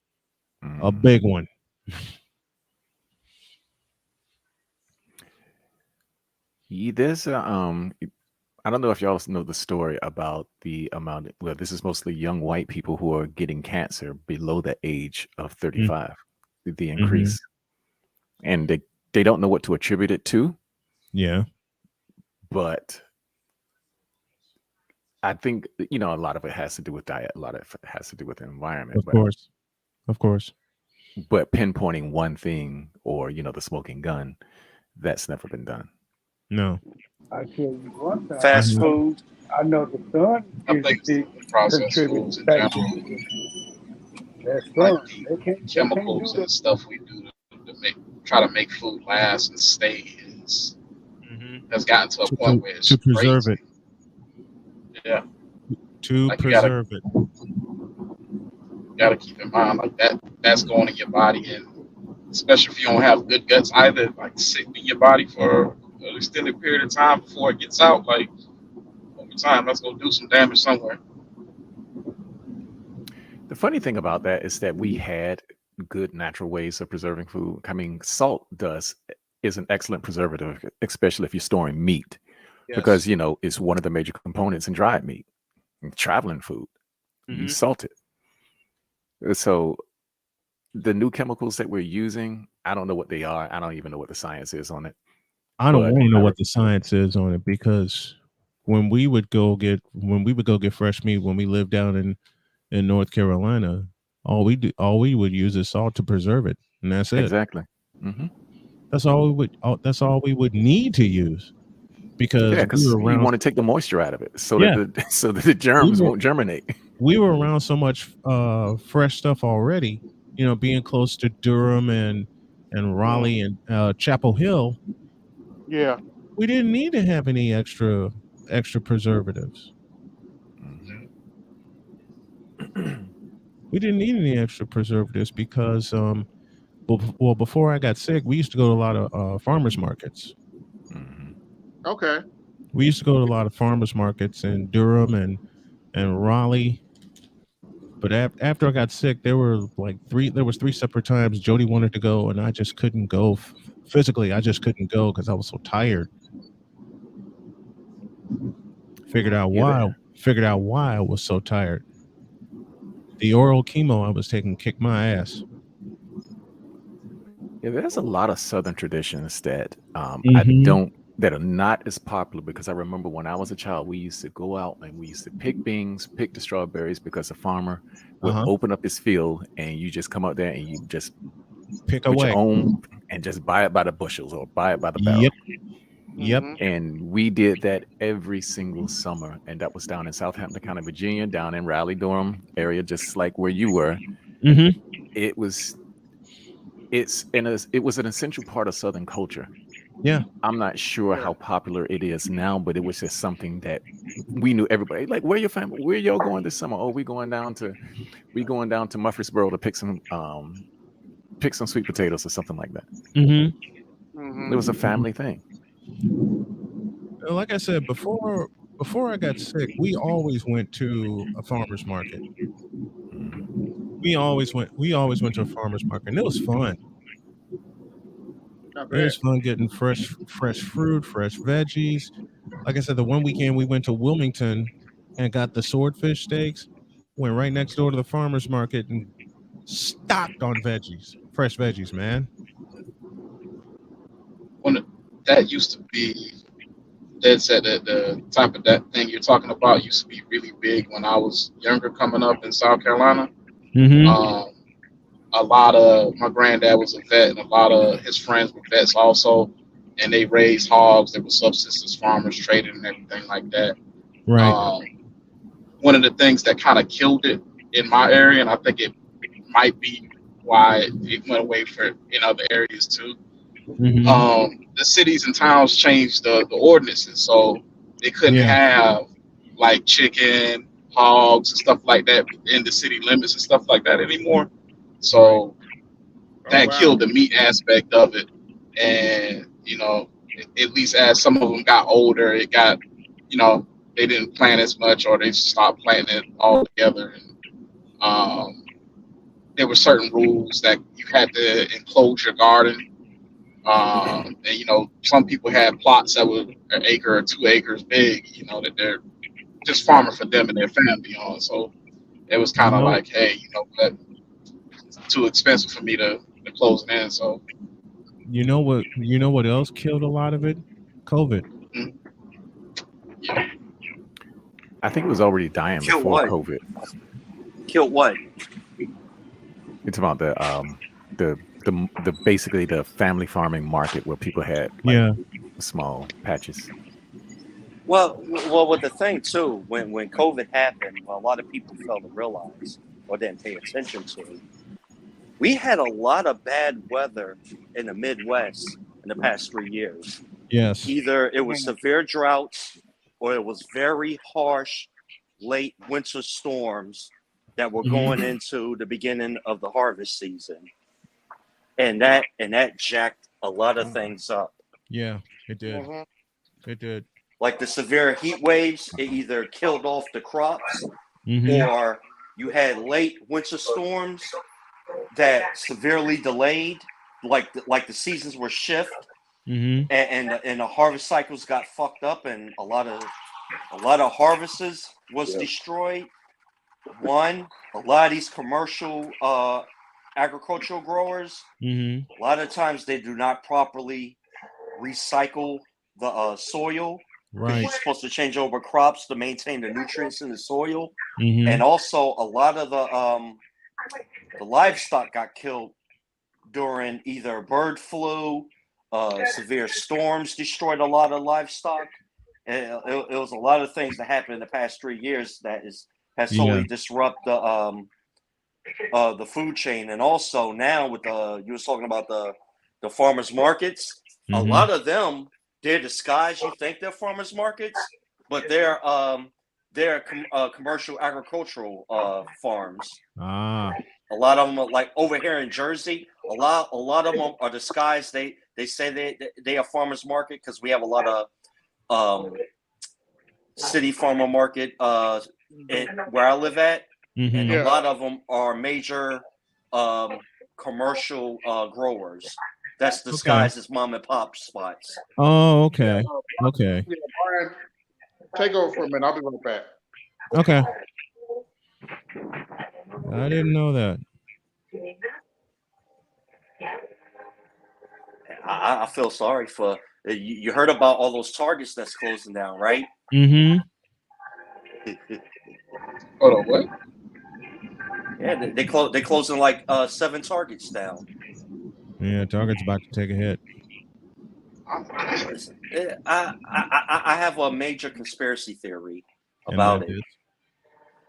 A big one. There's I don't know if y'all know the story about the amount. Well, this is mostly young white people who are getting cancer below the age of 35. The increase, and they don't know what to attribute it to. Yeah, but I think a lot of it has to do with diet. A lot of it has to do with the environment. Of course. But pinpointing one thing, or the smoking gun, that's never been done. No. I tell you one thing. Fast food. I know the sun is Processed foods in general, like chemicals and stuff we do to try to make food last and stay has gotten to a point where it's to preserve crazy. it. Yeah. To like preserve it. You gotta keep in mind like that's going in your body in especially if you don't have good guts either, like sit in your body for an extended period of time before it gets out. Like over time, that's gonna do some damage somewhere. The funny thing about that is that we had good natural ways of preserving food. I mean, salt is an excellent preservative, especially if you're storing meat, because Yes. it's one of the major components in dried meat and traveling food. You Mhm. salt it. So the new chemicals that we're using, I don't know what they are. I don't even know what the science is on it. I don't But want to know what the science is on it, because when we would go get fresh meat when we lived down in North Carolina, all we would use is salt to preserve it, and that's it. exactly. Hmm. That's all we would need to use, because Yeah, we because were you around. want to take the moisture out of it so that Yeah, the we germs were won't germinate. we were around so much fresh stuff already. Being close to Durham and Mm. Raleigh and Chapel Hill, Yeah. we didn't need to have any extra preservatives. We didn't need any extra preservatives because well, before I got sick, we used to go to a lot of farmers markets. Okay. We used to go to a lot of farmers markets in Durham and Raleigh. But after I got sick, there was three separate times Jody wanted to go, and I just couldn't go physically. I just couldn't go because I was so tired. Figured out Yeah, why. Figured out why I was so tired. The oral chemo I was taking kicked my ass. yeah. There's a lot of Southern traditions that Mm-hmm. that are not as popular, because I remember when I was a child, we used to go out and we used to pick beans, pick the strawberries, because the farmer would Uh-huh. open up his field and you just come out there and you just Pick put your away. own and just buy it by the bushels or buy it by the barrel. Yep. Yep. Mhm. And we did that every single summer. And that was down in Southampton County, Virginia, down in Raleigh, Durham area, just like where you were. Mm-hmm. It was it was an essential part of Southern culture. Yeah. I'm not sure Yeah. how popular it is now, but it was just something that we knew everybody. Like, where your family? Where y'all going this summer? Oh, we going down to Murfreesboro to pick some sweet potatoes or something like that. Mm-hmm. Mhm. It was a family thing. Like I said before I got sick, we always went to a farmer's market. We always went to a farmer's market, and it was fun. Not It bad. was fun getting fresh fruit, fresh veggies. Like I said, the one weekend we went to Wilmington and got the swordfish steaks. Went right next door to the farmer's market and stocked on veggies, fresh veggies, man. When that used to be, Dead said that the type of that thing you're talking about used to be really big when I was younger, coming up in South Carolina. Mm-hmm. Um, a lot of my granddad was a vet, and a lot of his friends were vets also, and they raised hogs. They were subsistence farmers, traded and everything like that. Right. Um, One of the things that kind of killed it in my area, and I think it might be why it went away for in other areas too. Mm-hmm. The cities and towns changed the ordinances, so they couldn't Yeah. have like chicken, hogs, and stuff like that in the city limits and stuff like that anymore. Right. So Oh that wow. killed the meat aspect of it. And at least as some of them got older, it got, you know, they didn't plant as much, or they stopped planting it altogether. And there were certain rules that you had to enclose your garden. And some people had plots that were an acre or 2 acres big, that they're just farming for them and their family on. So it was You kind of know, like, hey, but it's too expensive for me to close it in. So you know what else killed a lot of it? COVID. mm, yeah. I think it was already dying Kill before what? COVID. Kill what? It's about the basically the family farming market where people had like Yeah. small patches. Well, with the thing too, when COVID happened, well, a lot of people failed to realize or didn't pay attention to. We had a lot of bad weather in the Midwest in the past 3 years. Yes. Either it was severe droughts or it was very harsh late winter storms that were Mhm. going into the beginning of the harvest season. and that jacked a lot of things up. Yeah, it did. Mm-hmm. It did. Like the severe heat waves, it either killed off the crops, Mhm. or you had late winter storms that severely delayed, like the seasons were shift, Mhm. and the harvest cycles got fucked up, and a lot of harvests was destroyed. One, a lot of these commercial agricultural growers, Mhm. a lot of times they do not properly recycle the soil, because Right. you're supposed to change over crops to maintain the nutrients in the soil. Mhm. And also a lot of the livestock got killed during either bird flu, severe storms destroyed a lot of livestock. And it was a lot of things that happened in the past 3 years that has totally disrupted the food chain. And also now with you was talking about the farmers markets, a Mhm. lot of them, they're disguised. You think they're farmers markets, but they're commercial agricultural farms. Ah. A lot of them are like over here in Jersey. A lot of them are disguised. They say they are farmers market because we have a lot of city farmer market where I live at, and Mhm. a lot of them are major commercial growers that's Okay. disguised as mom and pop spots. Oh, okay. Okay. Yeah, Brian, take over for a minute. I'll be right back. Okay. I didn't know that. I feel sorry for you. Heard about all those Targets that's closing down, right? Mhm. Hold on, what? Yeah, they closing like 7 Targets down. Yeah, Target's about to take a hit. Listen, I have a major conspiracy theory And that about it. is.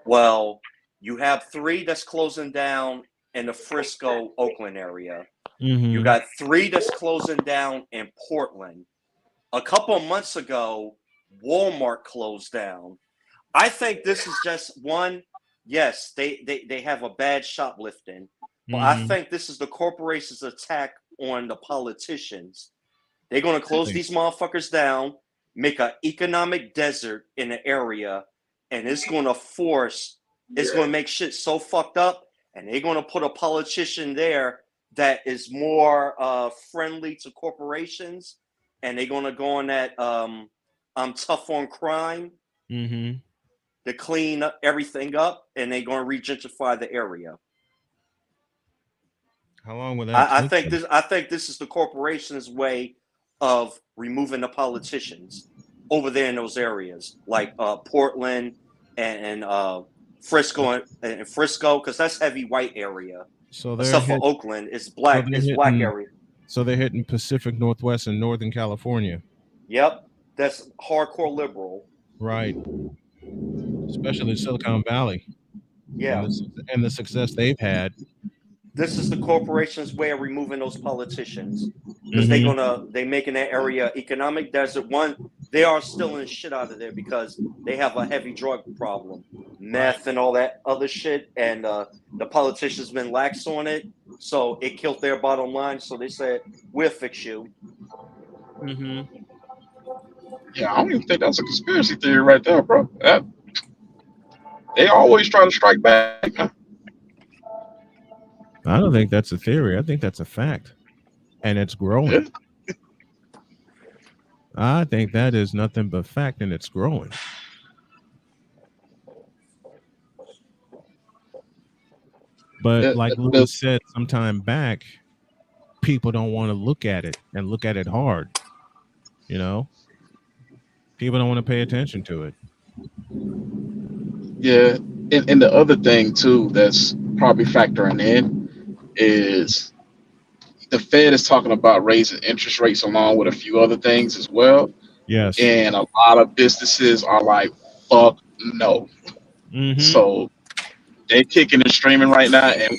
Well, you have 3 that's closing down in the Frisco, Oakland area. You Mhm. got 3 that's closing down in Portland. A couple of months ago, Walmart closed down. I think this is just one. Yes, they have a bad shoplifting, but I Mhm. think this is the corporation's attack on the politicians. They're going to close these motherfuckers down, make an economic desert in the area, and it's going to make shit so fucked up, and they're going to put a politician there that is more friendly to corporations, and they're going to go on that I'm tough on crime Mhm. to clean everything up, and they're going to re-gentrify the area. How long will that I take? think this is the corporation's way of removing the politicians over there in those areas, like Portland and Frisco, because that's heavy white area. So they're Except for hit. Oakland, it's So black. they're It's black hitting. area. So they're hitting Pacific Northwest and Northern California. Yep, that's hardcore liberal. Right. Especially Silicon Valley. Yeah, And the success they've had. this is the corporation's way of removing those politicians, because Mhm. they making that area economic desert. One, they are stealing shit out of there because they have a heavy drug problem, meth and all that other shit, and the politicians been lax on it, so it killed their bottom line. So they said, "We'll fix you." Mhm. Yeah, I don't even think that's a conspiracy theory right there, bro. They always try to strike back. I don't think that's a theory. I think that's a fact. And it's growing. Yeah. I think that is nothing but fact, and it's growing. But like Louis said sometime back, people don't want to look at it and look at it hard. You know, people don't want to pay attention to it. Yeah, and the other thing too that's probably factoring in is the Fed is talking about raising interest rates along with a few other things as well. Yes. And a lot of businesses are like, fuck no. Mm-hmm. So they're kicking and streaming right now. And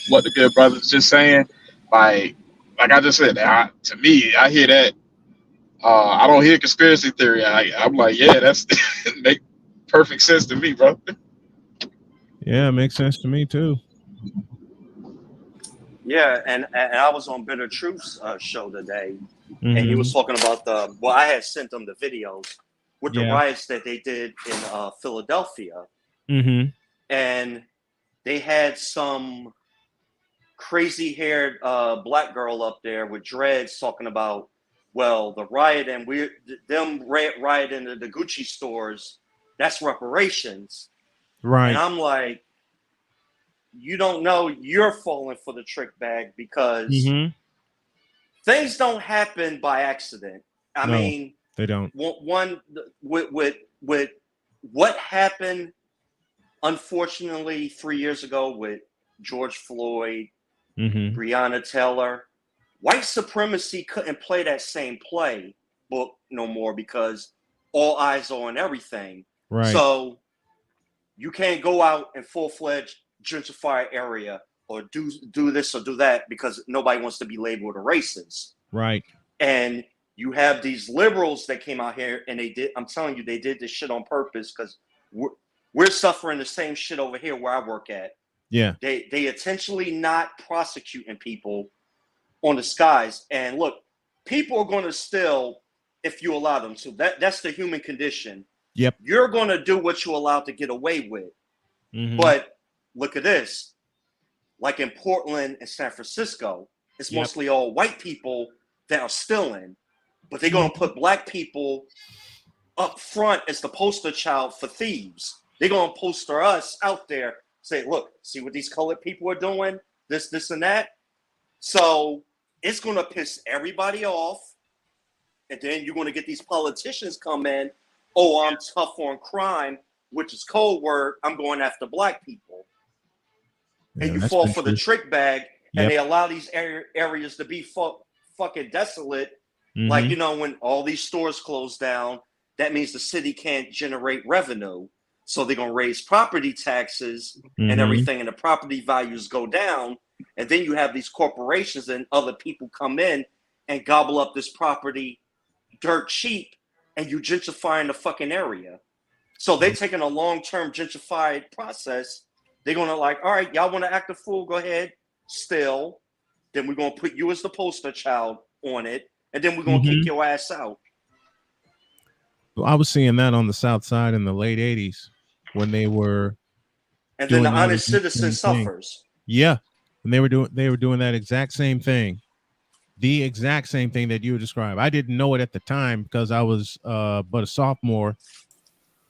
what the good brother's just saying, like I just said, to me, I hear that. I don't hear conspiracy theory. I'm like, yeah, that's make perfect sense to me, bro. Yeah, it makes sense to me too. Yeah, and I was on Bitter Truth's show today, and he Mhm. was talking about I had sent them the videos with the Yeah. riots that they did in Philadelphia, Mm-hmm. and they had some crazy-haired black girl up there with dreads talking about, well, the riot and riot into the Gucci stores, that's reparations. Right. And I'm like, you don't know you're falling for the trick bag because Mm-hmm. things don't happen by accident. I No, mean, they don't. one with what happened, unfortunately, 3 years ago with George Floyd, Mm-hmm. Breonna Taylor, white supremacy couldn't play that same playbook no more because all eyes are on everything. Right. So you can't go out and full-fledged gentrify area or do this or do that because nobody wants to be labeled a racist. Right. And you have these liberals that came out here and I'm telling you, they did this shit on purpose because we're suffering the same shit over here where I work at. Yeah. They intentionally not prosecuting people on the skies. And look, people are going to steal if you allow them to. That's the human condition. Yep. You're going to do what you're allowed to get away with. Mm-hmm. But look at this. Like in Portland and San Francisco, it's mostly all white people that are stealing. But they're going to put black people up front as the poster child for thieves. They're going to poster us out there, say, look, see what these colored people are doing? This, and that. So it's going to piss everybody off. And then you're going to get these politicians come in. Oh, I'm tough on crime, which is code word. I'm going after black people. Yeah, and you fall for the trick bag, and they allow these areas to be fucking desolate. Mm-hmm. Like, you know, when all these stores close down, that means the city can't generate revenue. So they're going to raise property taxes and everything, and the property values go down. And then you have these corporations and other people come in and gobble up this property dirt cheap, and you gentrifying the fucking area. So they're taking a long-term gentrified process. They're going to like, all right, y'all want to act a fool? Go ahead, still. Then we're going to put you as the poster child on it, and then we're going to kick your ass out. Well, I was seeing that on the South Side in the late 80s when they were and then the honest citizen suffers. Yeah. And they were doing that exact same thing. The exact same thing that you described. I didn't know it at the time because I was but a sophomore.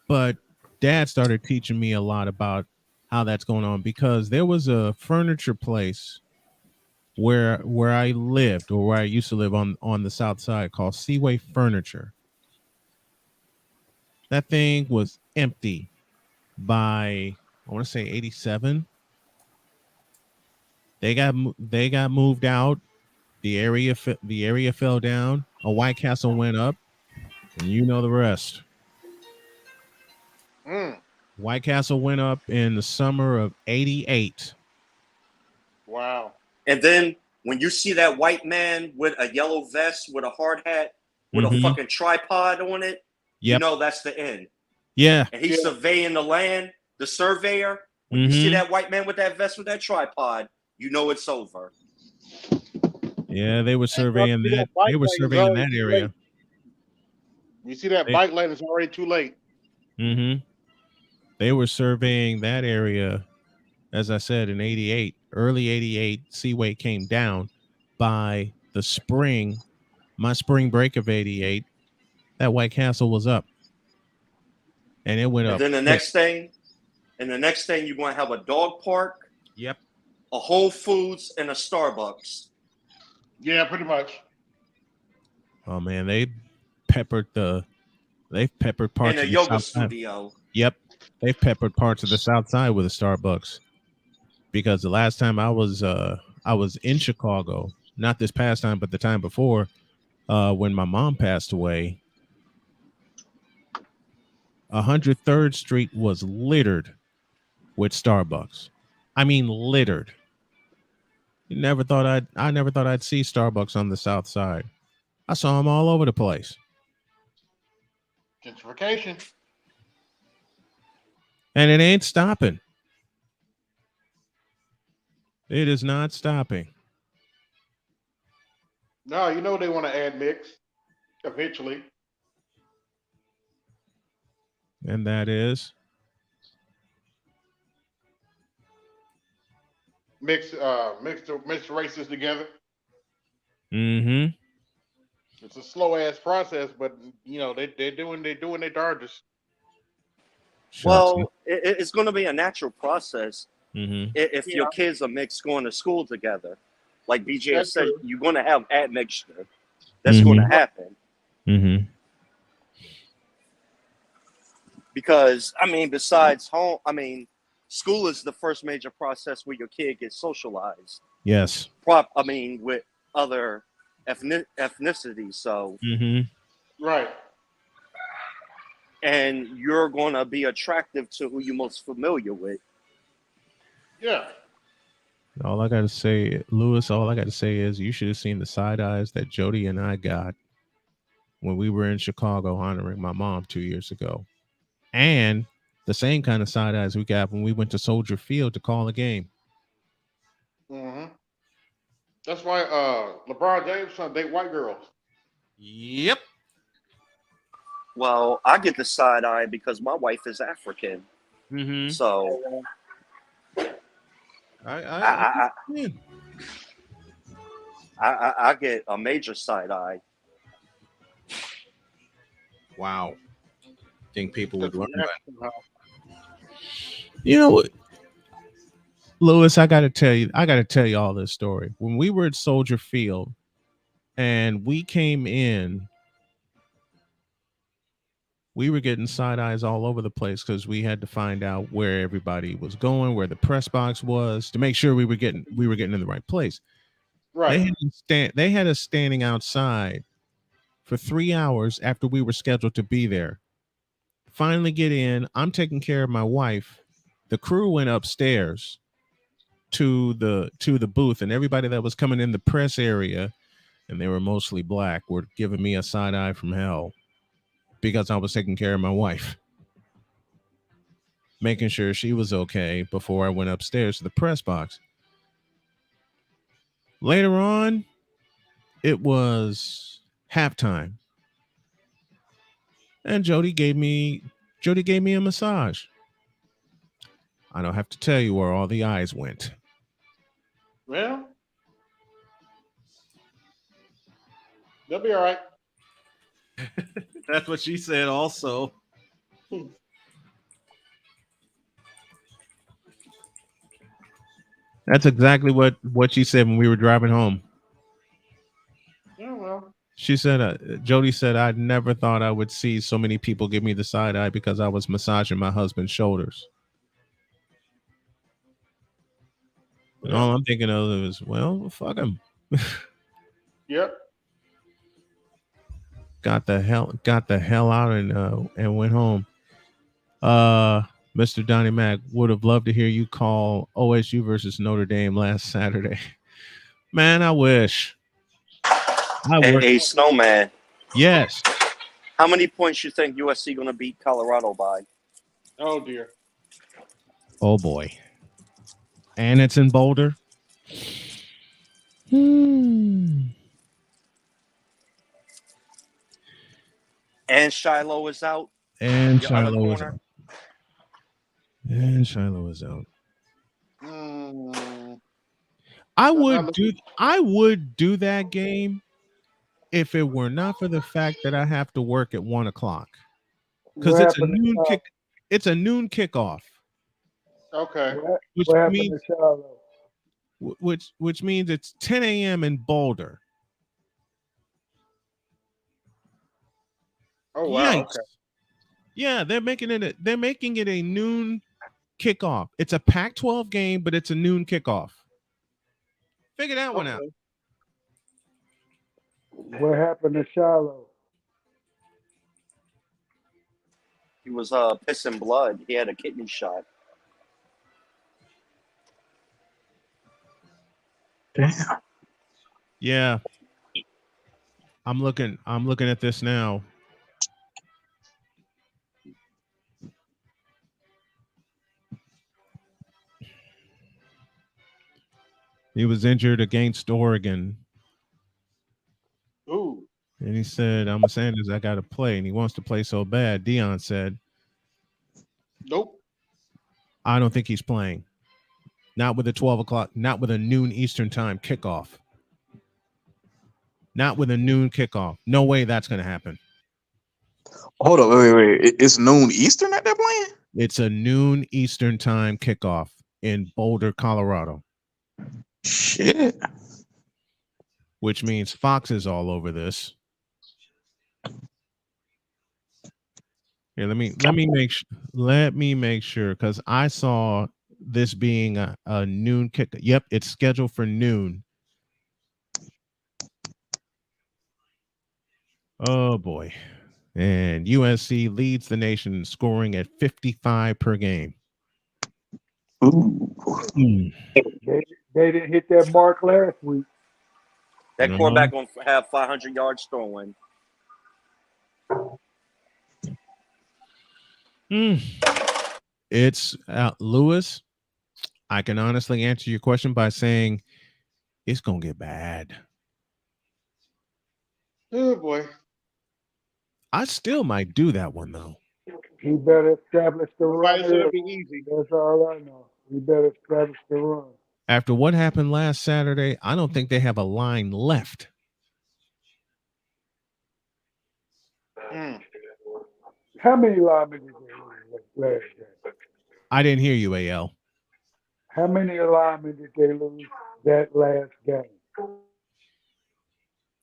But Dad started teaching me a lot about how that's going on, because there was a furniture place where I lived, or where I used to live on the South Side, called Seaway Furniture. That thing was empty by, I want to say, 87. They got moved out. The area fell down. A White Castle went up, and you know the rest. White Castle went up in the summer of 88. Wow. And then when you see that white man with a yellow vest, with a hard hat, with a fucking tripod on it, you know that's the end. Yeah. And he's surveying the land, the surveyor. When you see that white man with that vest with that tripod, you know it's over. Yeah, they were surveying that. They were surveying that area. You see that bike lane is already too late. They were surveying that area, as I said, in 88. Early 88, Seaway came down. By the spring, my spring break of 88, that White Castle was up. And it went up. And then the next thing, you're going to have a dog park. Yep. A Whole Foods and a Starbucks. Yeah, pretty much. Oh man, they've peppered parts and of a the yoga South Side. studio. Yep. They've peppered parts of the South Side with a Starbucks. Because the last time I was in Chicago, not this past time, but the time before, when my mom passed away, 103rd Street was littered with Starbucks. I mean, littered. I never thought I'd see Starbucks on the South Side. I saw them all over the place. Gentrification. And it ain't stopping. It is not stopping. No, you know they want to add mix eventually. And that is Mix races together. mm-hmm. It's a slow ass process, but you know they're doing their darndest. Well, it's going to be a natural process Mm-hmm. if your kids are mixed going to school together. Like BJ has That's said, true. you're going to have admixture. That's going to Mm-hmm. happen Mm-hmm. because besides home, school is the first major process where your kid gets socialized. Yes. With other ethnicities. So, Mm-hmm. Right. and you're going to be attractive to who you're most familiar with. Yeah. All I gotta say, Lewis, all I gotta say is you should have seen the side eyes that Jody and I got when we were in Chicago honoring my mom 2 years ago. And the same kind of side eyes we got when we went to Soldier Field to call a game. Hmm. That's why LeBron James trying to date white girls. Yep. Well, I get the side eye because my wife is African. Mm-hmm. So I I get a major side eye. Wow. Think people would learn Somehow. You know what, Lewis, I gotta tell you all this story. When we were at Soldier Field and we came in, we were getting side eyes all over the place because we had to find out where everybody was going, where the press box was, to make sure we were getting in the right place. Right. They had us standing outside for 3 hours after we were scheduled to be there. Finally get in. I'm taking care of my wife. The crew went upstairs to the booth, and everybody that was coming in the press area, and they were mostly black, were giving me a side eye from hell because I was taking care of my wife, making sure she was okay before I went upstairs to the press box. Later on, it was halftime, and Jody gave me a massage. I don't have to tell you where all the eyes went. Well, they'll be all right. That's what she said also. That's exactly what she said when we were driving home. Yeah, well. She said, Jody said, I never thought I would see so many people give me the side eye because I was massaging my husband's shoulders. And all I'm thinking of is, well, fuck him. Yep. Got the hell out and went home. Mr. Donnie Mac, would have loved to hear you call OSU versus Notre Dame last Saturday. Man, I wish. A snowman. Yes. How many points you think USC going to beat Colorado by? Oh dear. Oh boy. And it's in Boulder. And Shiloh is out. And Shiloh is out. And Shiloh is out. I would do that game if it were not for the fact that I have to work at 1:00 because it's a noon kick. It's a noon kickoff. Okay. What happened to Charlotte? Which means it's 10 a.m. in Boulder. Oh wow. Yikes. Okay. Yeah, they're making it a noon kickoff. It's a Pac-12 game, but it's a noon kickoff. Figure that one out. What happened to Charlotte? He was pissing blood. He had a kidney shot. Damn. Yeah. I'm looking at this now. He was injured against Oregon. Ooh. And he said, "I'm a Sanders. I got to play," and he wants to play so bad. Dion said, Nope. "I don't think he's playing. Not with a 12 o'clock. Not with a noon Eastern time kickoff. Not with a noon kickoff. No way that's going to happen. Hold up, wait. It's noon Eastern that they're playing. It's a noon Eastern time kickoff in Boulder, Colorado. Shit. Which means Fox is all over this. Here, let me make sure, because I saw this being a noon kick. Yep, it's scheduled for noon. Oh boy. And USC leads the nation in scoring at 55 per game. Ooh. They didn't hit that mark last week. That quarterback gonna have 500 yards throwing. It's Lewis. I can honestly answer your question by saying it's gonna get bad. Oh boy. I still might do that one though. He better establish the Nobody run. said it'd be easy. That's all I know. He better establish the run. After what happened last Saturday, I don't think they have a line left. How many linemen did they lose last game? I didn't hear you, AL. How many linemen did they lose that last game?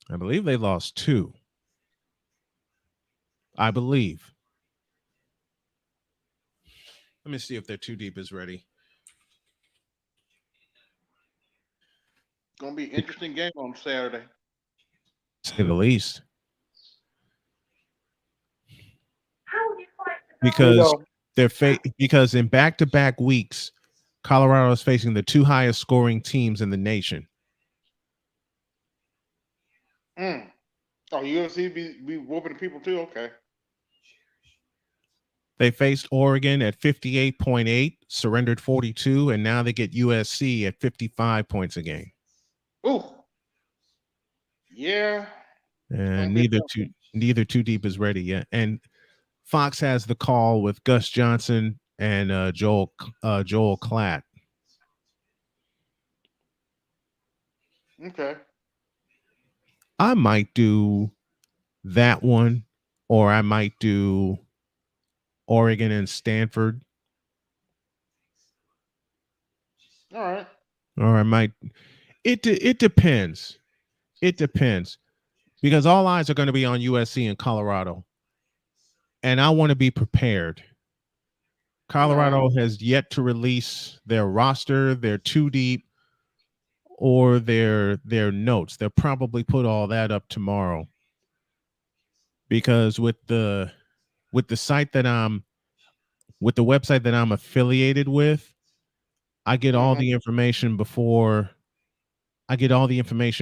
I believe they lost 2. I believe. Let me see if their 2 deep is ready. It's gonna be an interesting game on Saturday. To say the least. Because because in back-to-back weeks, Colorado is facing the 2 highest scoring teams in the nation. Oh, USC be whooping people too? Okay. They faced Oregon at 58.8, surrendered 42, and now they get USC at 55 points a game. Ooh. Yeah. And neither 2 deep is ready yet. And Fox has the call with Gus Johnson and Joel Klatt. Okay. I might do that one, or I might do Oregon and Stanford. All right. Or I might. It depends. It depends, because all eyes are going to be on USC and Colorado, and I want to be prepared. Colorado has yet to release their roster, their 2 deep, or their notes. They'll probably put all that up tomorrow, because with the website that I'm affiliated with, I get all the information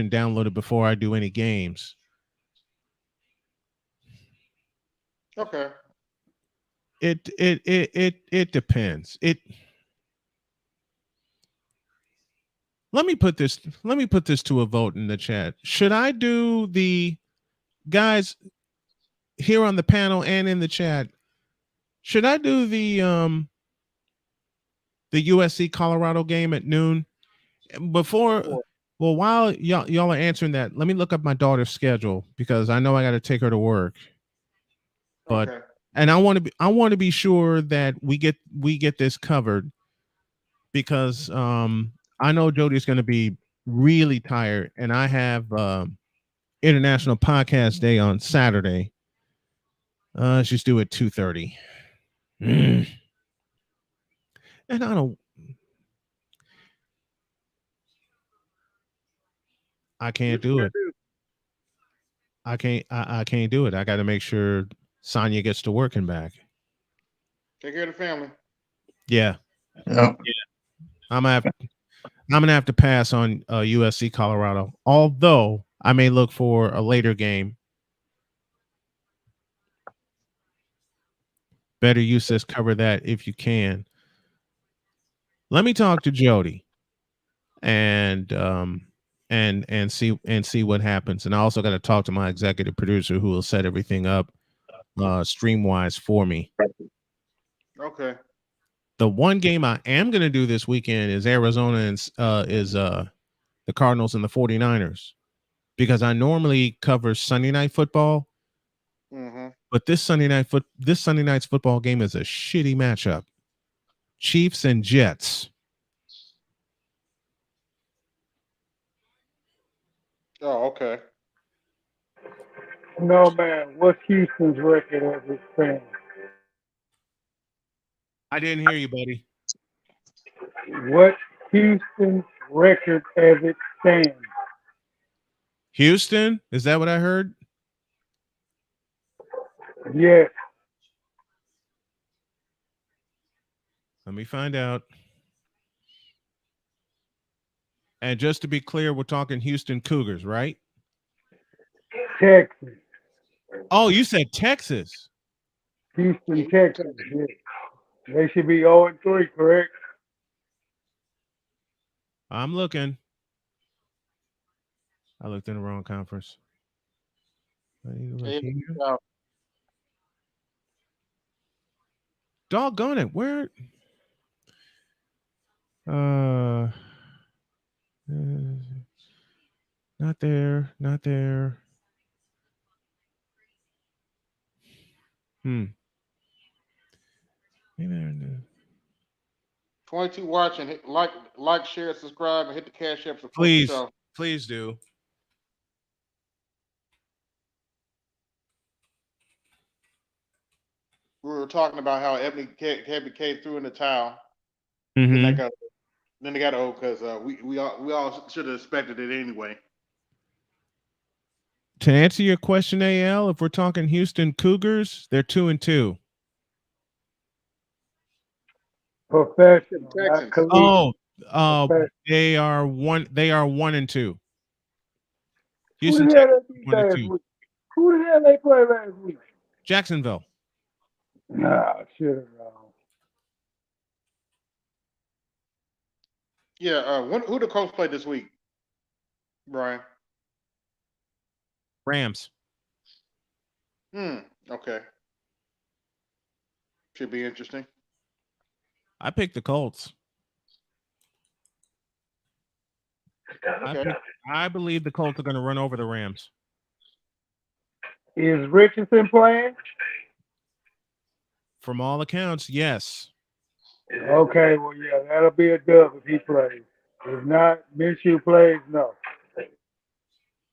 downloaded before I do any games. Okay. It depends. Let me put this to a vote in the chat. Should I do the guys here on the panel and in the chat? Should I do the USC Colorado game at noon? Before, well, while y'all are answering that, let me look up my daughter's schedule, because I know I got to take her to work. But and I want to be sure that we get this covered, because I know Jody's going to be really tired, and I have International Podcast Day on Saturday. She's due at 2:30. And I can't do it. I can't do it. I got to make sure Sonya gets to work and back. Take care of the family. Yeah. I'm gonna have to pass on USC Colorado, although I may look for a later game. Better Use says cover that if you can. Let me talk to Jody, and and see what happens. And I also got to talk to my executive producer who will set everything up stream wise for me. Okay. The one game I am going to do this weekend is Arizona and the Cardinals and the 49ers, because I normally cover Sunday night football. Mm-hmm. But this Sunday night's football game is a shitty matchup. Chiefs and Jets. Oh, okay. No, man. What's Houston's record as it stands? I didn't hear you, buddy. What's Houston's record as it stands? Houston? Is that what I heard? Yes. Let me find out. And just to be clear, we're talking Houston Cougars, right? Texas. Oh, you said Texas. Houston, Texas. Yes. They should be 0-3, correct? I'm looking. I looked in the wrong conference. Doggone it. Where? Not there. Not there. 22 watching. Hit like, share, subscribe, and hit the cash app support Please, the show. please do. We were talking about how Ebony K threw in the towel. Mm-hmm. Then they got over because we all should have expected it anyway. To answer your question, AL, if we're talking Houston Cougars, they're 2-2. Professional, not collegiate. They are 1-2. Who the hell they beat last week? Who the hell they played last week? Jacksonville. Nah, should have known. Yeah, who the Colts played this week, Brian? Rams. Okay. Should be interesting. I picked the Colts. Okay. I believe the Colts are going to run over the Rams. Is Richardson playing? From all accounts, yes. Okay, well, yeah, that'll be a dub if he plays. If not, Minshew plays, no.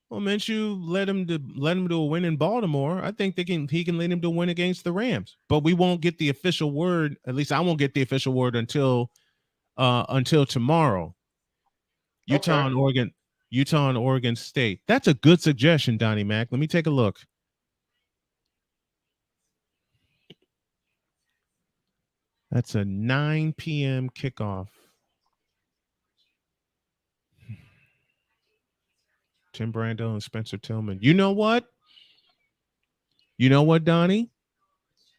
Well, Minshew let him do a win in Baltimore. I think he can lead him to win against the Rams. But we won't get the official word. At least I won't get the official word until tomorrow. Utah and Oregon State. That's a good suggestion, Donnie Mac. Let me take a look. That's a 9 p.m. kickoff. Tim Brando and Spencer Tillman. You know what? Donnie?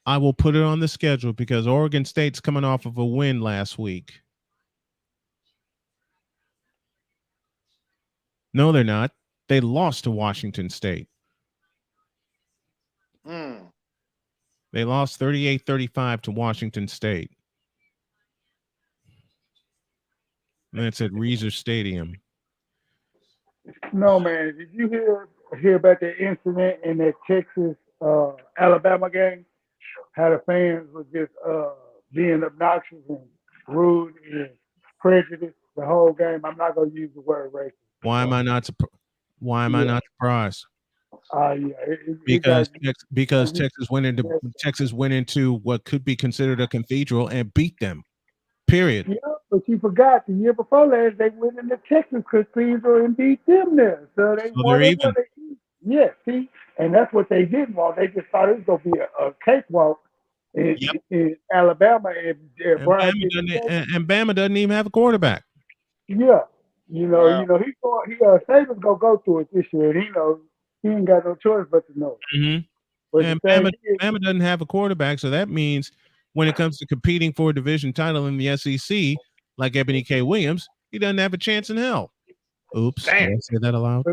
I will put it on the schedule because Oregon State's coming off of a win last week. No, they're not. They lost to Washington State. They lost 38-35 to Washington State. And it's at Reser Stadium. No, man. Did you hear about that incident in that Texas Alabama game? How the fans were just being obnoxious and rude and prejudiced the whole game. I'm not gonna use the word racist. Why am I not surprised? Because Texas went into what could be considered a cathedral and beat them. Period. Yeah, but you forgot the year before last they went into Texas Cathedral and beat them there. So they're even. Yeah, see, and that's what they didn't want. They just thought it was gonna be a cakewalk in Alabama and Bama doesn't even have a quarterback. Yeah, you know, Saban's gonna go through it this year, and he ain't got no choice but to know. Mm-hmm. But and Bama doesn't have a quarterback, so that means when it comes to competing for a division title in the SEC, like Ebony K. Williams, he doesn't have a chance in hell. Oops, Damn. did I say that aloud?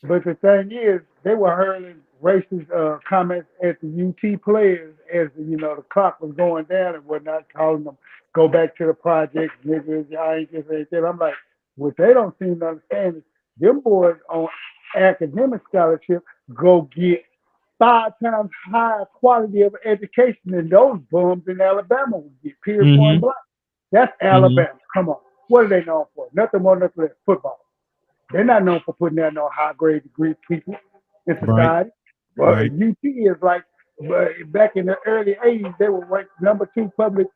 But the thing is, they were hurling racist comments at the UT players as the clock was going down and whatnot, calling them go back to the project, niggas. I ain't just ain't that. I'm like, what they don't seem to understand is them boys on academic scholarship go get 5 times higher quality of education than those bums in Alabama would get. Period. Point Mm-hmm. blank. That's Mm-hmm. Alabama. Come on, what are they known for? Nothing more, nothing less. Football. They're not known for putting out no high grade degree people in Right. society. But Right. UT is like, but back in the early '80s, they were ranked #2 public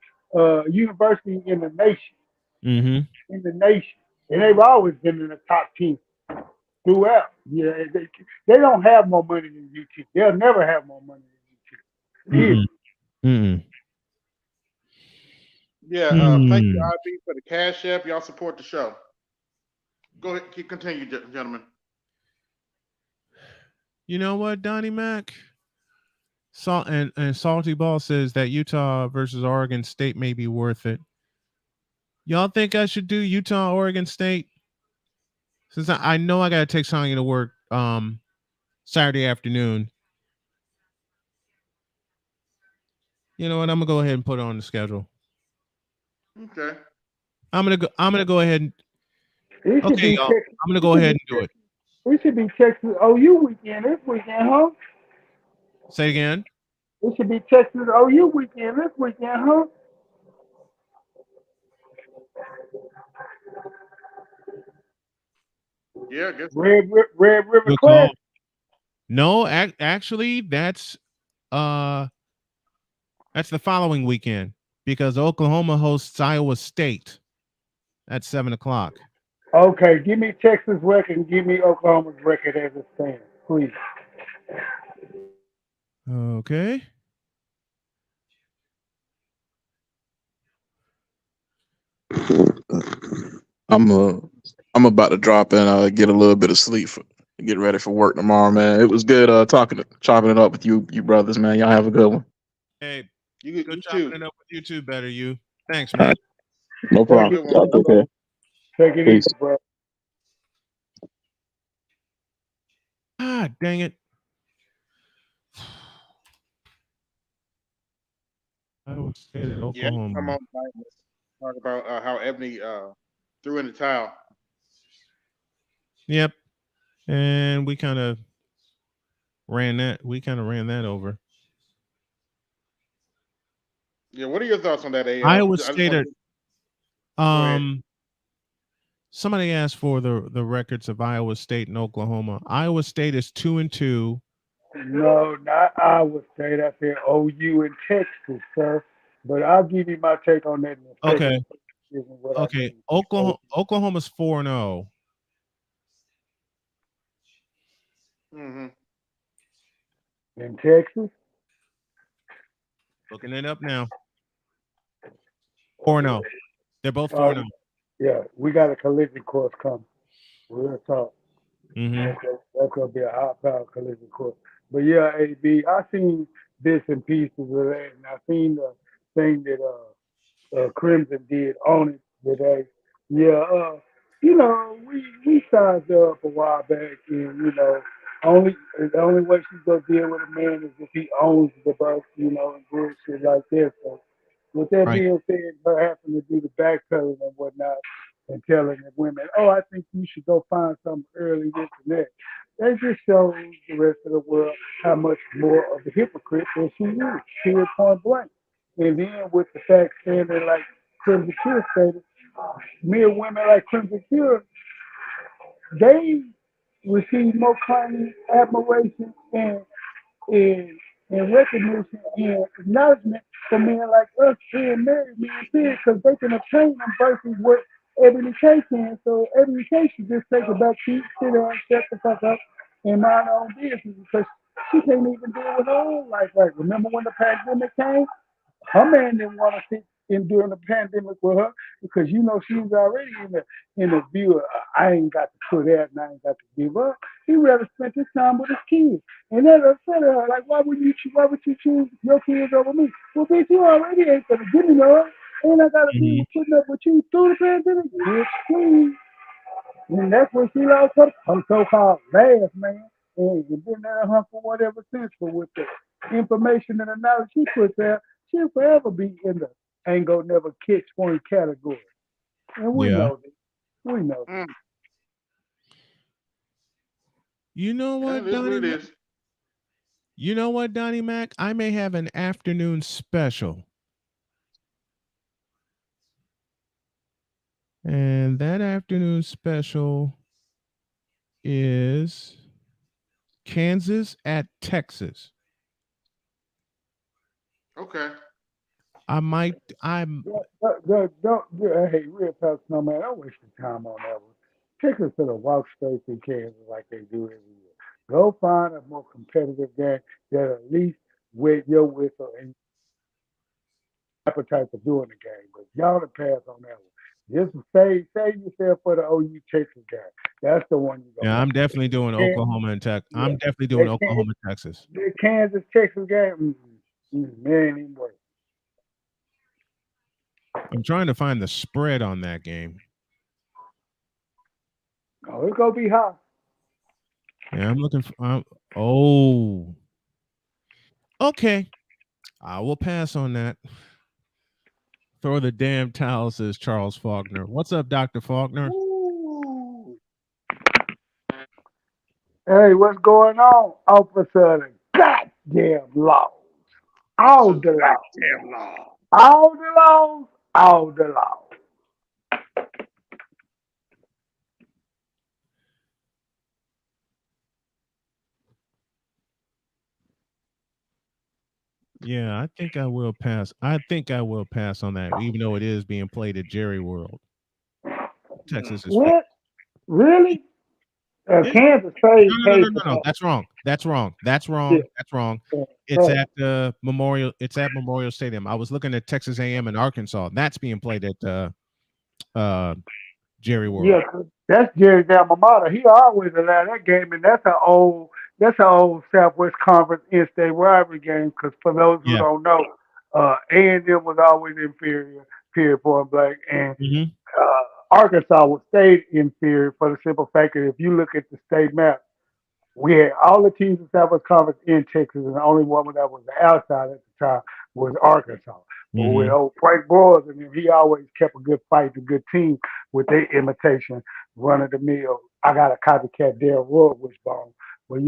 university in the nation. Mm-hmm. And they've always been in the top 10 throughout. Yeah, they don't have more money than UT. They'll never have more money than UT. Mm-mm. Mm-mm. Yeah, thank you, Mm. IB, for the cash app. Y'all support the show. Go ahead, continue, gentlemen. You know what, Donnie Mac? And Salty Ball says that Utah versus Oregon State may be worth it. Y'all think I should do Utah, Oregon State? Since I know I gotta take Sonya to work Saturday afternoon. You know what? I'm gonna go ahead and put it on the schedule. Okay. I'm gonna go ahead and It should okay, be y'all. Texas. I'm gonna go ahead and do it. It should be Texas OU weekend this weekend, huh? Say again. It should be Texas OU weekend this weekend, huh? Yeah, I guess so. Red River Good Classic. call. No, actually, that's the following weekend because Oklahoma hosts Iowa State at 7:00. Okay, give me Texas record and give me Oklahoma's record as it stands, please. Okay. I'm about to drop and get a little bit of sleep for get ready for work tomorrow, man. It was good chopping it up with you brothers, man. Y'all have a good one. Hey, You good too. chopping it up with you too, better you. Thanks, All man. right. No Take problem. it, Good Y'all take care. take it Peace. easy, bro. Ah, dang it. Iowa State at Yeah, Oklahoma. come on, let's talk about how Ebony threw in the towel. Yep. And we kind of ran that over. Yeah, what are your thoughts on that, AL? Iowa I just State want at go ahead. somebody asked for the records of Iowa State and Oklahoma. Iowa State is 2-2. No, not Iowa State. I said OU in Texas, sir. But I'll give you my take on that in a second. Okay. Give me what I Okay. mean. Oklahoma's 4-0. Mm-hmm. In Texas? Looking it up now. 4-0. They're both 4-0. Yeah, we got a collision course coming. Real talk. Mm-hmm. That's gonna be a high power collision course. But yeah, AB, I seen bits and pieces of that, and I seen the thing that Crimson did on it today. Yeah, we sized her up a while back, and only the only way she's gonna deal with a man is if he owns the bus, and bullshit like that. So, with that Right. being said, her having to do the backpedaling and whatnot, and telling the women, "Oh, I think you should go find something early, this and that." That just shows the rest of the world how much more of a hypocrite that she is. Period, point blank. And then with the fact standing like Crimson Cure stated, mere women like Crimson Cure, they receive more claim, admiration, and and recognition and acknowledgement from men like us being married men too, because they can obtain them versus what Ebony K can. So Ebony K should just take a back seat, sit down, shut the fuck up, and mind her own business because she can't even deal with her own life. Like, remember when the pandemic came? Her man didn't want to sit in during the pandemic with her because she was already in the view of I ain't got to put out and I ain't got to give up. He rather spent his time with his kids. And that upset her. Like, why would you choose your kids over me? Well, bitch, you already ain't gonna give me no. And I gotta be Mm-hmm. putting up with you through the pandemic. Bitch, please. And that's when she lost her so-called last man. And been there her for whatever since. But with the information and the knowledge she puts there, she'll forever be in the ain't gonna never catch point category. And we Yeah. know this. We know this. You know what, It is what Donnie it Mac? is. You know what, Donnie Mac? I may have an afternoon special. And that afternoon special is Kansas at Texas. Okay. I'm Hey, real talk, no man, don't waste your time on that one. Texas to the walk straight through Kansas like they do every year. Go find a more competitive game that at least with your whistle and appetite for doing the game. But y'all to pass on that one. Just save yourself for the OU Texas game. That's the one you Yeah, gonna I'm definitely doing watch. Oklahoma and Texas. Yeah, I'm definitely doing that Oklahoma, Texas. Kansas Texas game, man, ain't worth. I'm trying to find the spread on that game. Oh, it's gonna be hot. Yeah, I'm looking for. Oh, okay. I will pass on that. Throw the damn towel, says Charles Faulkner. What's up, Dr. Faulkner? Ooh. Hey, what's going on, officer? The goddamn laws. All So the laws. goddamn law. All the laws. All the laws. Yeah, I think I will pass. I think I will pass on that, even though it is being played at Jerry World. Texas is What? Really? Kansas no, no, no, paid no, for no, no. that. That's wrong. That's wrong. That's Yeah. wrong. That's wrong. Yeah. It's Right. at Memorial. It's at Memorial Stadium. I was looking at Texas A&M in Arkansas. That's being played at Jerry World. Yeah, 'cause that's Jerry's alma mater. He always allowed that game, and that's an old Southwest Conference in-state rivalry game. Because for those who Yeah. don't know, A&M was always inferior, period, point blank, and Mm-hmm. Arkansas was stayed inferior for the simple fact that if you look at the state map, we had all the teams in Southwest Conference in Texas, and the only one that was the outside at the time was Arkansas. But with Mm-hmm. old Frank Broyles, and him, he always kept a good fight, a good team with their imitation, run of the mill. I got a copycat Dale Roy wishbone, but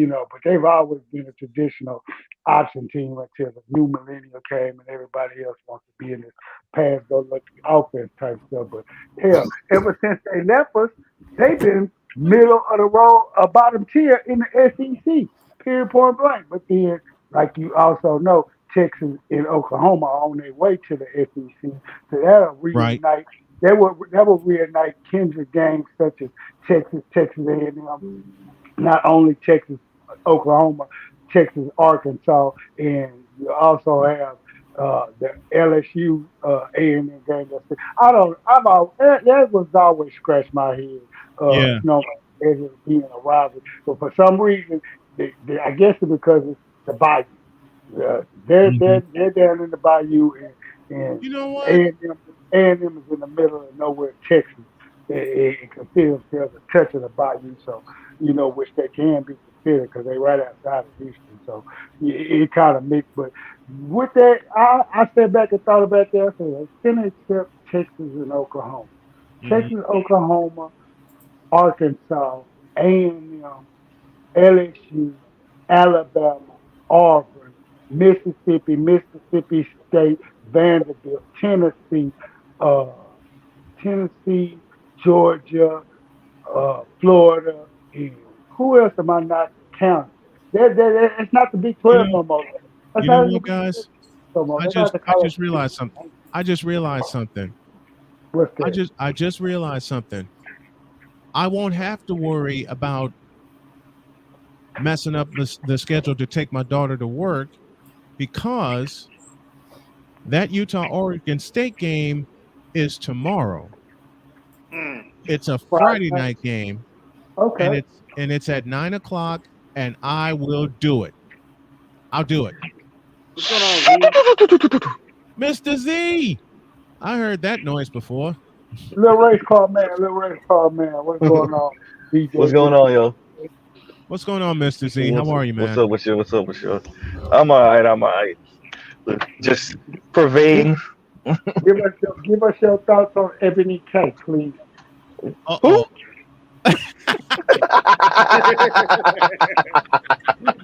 they've always been a traditional option team until the new millennium came and everybody else wants to be in this pass go lucky offense type stuff. But hell, ever since they left us, they've been middle of the road, bottom tier in the SEC. Period, point blank. But then, like you also know, Texas and Oklahoma are on their way to the SEC, so that'll Right. reunite. That will reunite kindred games such as Texas A&M, not only Texas, Oklahoma, Texas, Arkansas, and you also have the LSU A&M game. I don't. I'm all that was always scratch my head. Yeah. As it being a rivalry, but for some reason, I guess it's because it's the Bayou. They're Mm-hmm. they're they're down in the Bayou, and You know what? A&M is in the middle of nowhere, Texas. It considers themselves a touch of the Bayou, so which they can be considered because they're right outside of Houston. So it kind of mixed. But with that, I sat back and thought about that. I said, can I accept Texas and Oklahoma? Mm-hmm. Texas, Oklahoma, Arkansas, A&M, LSU, Alabama, Auburn, Mississippi State, Vanderbilt, uh, Tennessee, Georgia, Florida, and who else am I not counting? It's not the Big You 12 know. no more. That's You know not in the what, Big 12 guys? no more. I That's not just the I college. just realized something. I just realized something. What's that? I just realized something. I won't have to worry about messing up the schedule to take my daughter to work because that Utah Oregon State game is tomorrow. It's a Friday Friday. night game, Okay. and it's at 9 o'clock, and I will do it. I'll do it. What's going on, Z? Mr. Z. I heard that noise before. Little race car man, what's going on? DJ, What's going on, yo? What's going on, Mr. Z? How are you, What's man? up with you? What's up with you? I'm all right. I'm all right. Just pervading. give us your thoughts on Ebony K, please. Uh-oh.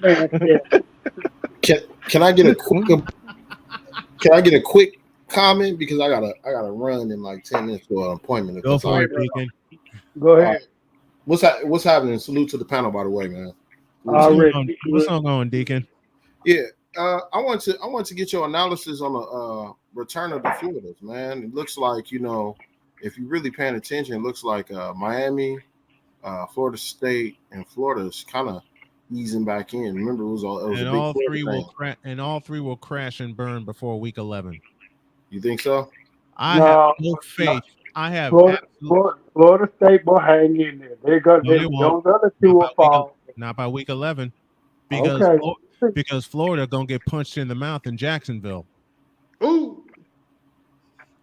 Man, yeah. Can I get a quick comment because I gotta run in like 10 minutes for an appointment. Go for it, Deacon. Go ahead. What's happening? Salute to the panel, by the way, man. What's going, Deacon? Yeah, I want to get your analysis on the return of the Floridas, man. It looks like, if you're really paying attention, it looks like Miami, Florida State, and Florida is kind of easing back in. Remember, it was all three will crash and burn before week 11. You think so? I have no faith. I have Florida State will hang in there. They're gonna. Those other two will fall. Not by week 11, because Florida gonna get punched in the mouth in Jacksonville. Ooh.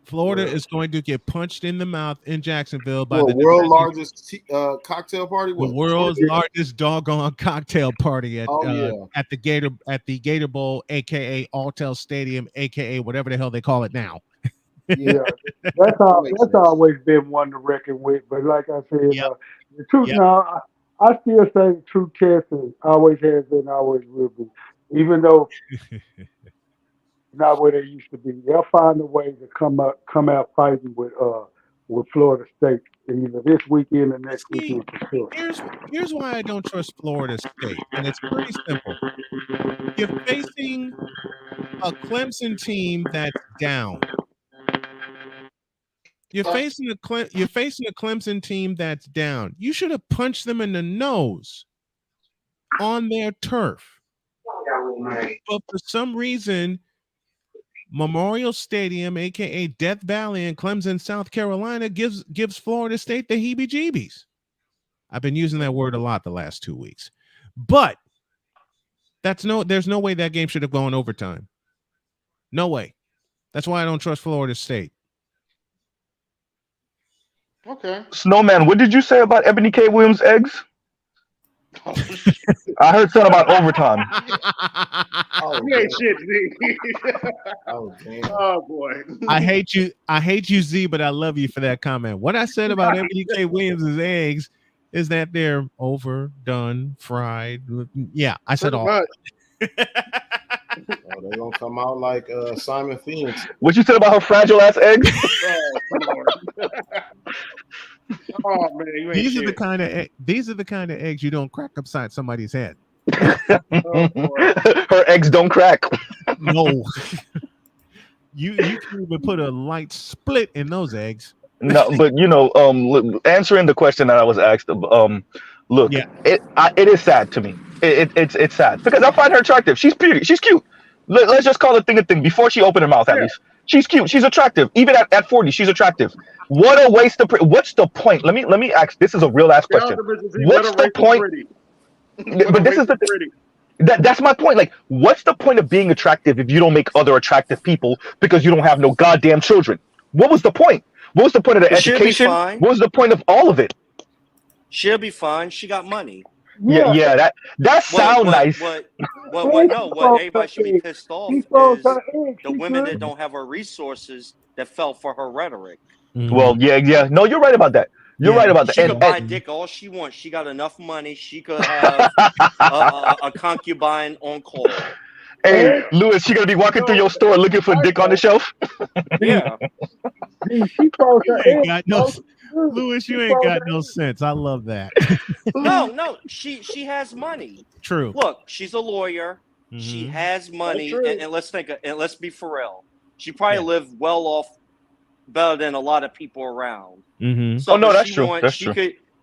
Florida is going to get punched in the mouth in Jacksonville by the world's largest cocktail party. The world's largest doggone cocktail party at the Gator Bowl, aka Alltel Stadium, aka whatever the hell they call it now. Yeah, that's always been one to reckon with. But like I said, the truth now, I still say the true test always has been, always will be, even though not where they used to be. They'll find a way to come out fighting with Florida State either this weekend or next weekend for sure. Here's why I don't trust Florida State, and it's pretty simple. You're facing a Clemson team that's down. You're facing a Clemson team that's down. You should have punched them in the nose on their turf. But for some reason, Memorial Stadium, aka Death Valley in Clemson, South Carolina, gives Florida State the heebie-jeebies. I've been using that word a lot the last 2 weeks. But there's no way that game should have gone overtime. No way. That's why I don't trust Florida State. Okay. Snowman, what did you say about Ebony K. Williams' eggs? I heard something about overtime. You ain't shit, Z. Oh boy. I hate you, Z, but I love you for that comment. What I said about Ebony K. Williams' eggs is that they're overdone, fried. Yeah, I said all. They're gonna come out like Simon Phoenix. What you said about her fragile ass eggs? Oh man, you ain't these are the kind of eggs you don't crack upside somebody's head. Her eggs don't crack. No. you can even put a light split in those eggs. No, but answering the question that I was asked, look, it is sad to me. It's sad because I find her attractive. She's pretty. She's cute. Let's just call it thing a thing before she opened her mouth. At least she's cute. She's attractive. Even at 40, she's attractive. What a waste of. What's the point? Let me ask. This is a real ass question. What's the point? But this is that's my point. Like, what's the point of being attractive if you don't make other attractive people because you don't have no goddamn children? What was the point? What was the point of the education? What was the point of all of it? She'll be fine. She got money. Yeah. That sounds nice. What everybody should be pissed off is the women that don't have her resources that fell for her rhetoric. Well, yeah. No, you're right about that. You're right about that. She could buy dick all she wants. She got enough money. She could have a concubine on call. Hey, Lewis, she gonna be walking through your store looking for dick on the shelf. Yeah. Lewis, you ain't got no sense. I love that. No, she has money. True. Look, she's a lawyer. Mm-hmm. She has money, and let's let's be for real. She probably lived well off, better than a lot of people around. Mm-hmm. So that's true.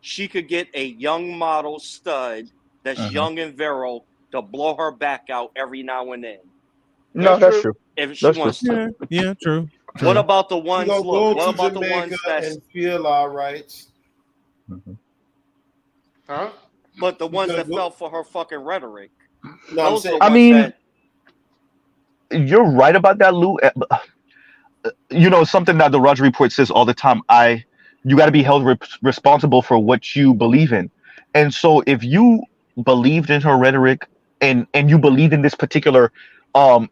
She could get a young model stud that's young and virile to blow her back out every now and then. No, that's true. If she wants to. Yeah, true. What about the ones? What about the ones that feel all right? Mm-hmm. Huh? But the ones that fell for her fucking rhetoric. No, you're right about that, Lou. something that the Roger Report says all the time. You got to be held responsible for what you believe in. And so if you believed in her rhetoric and you believe in this particular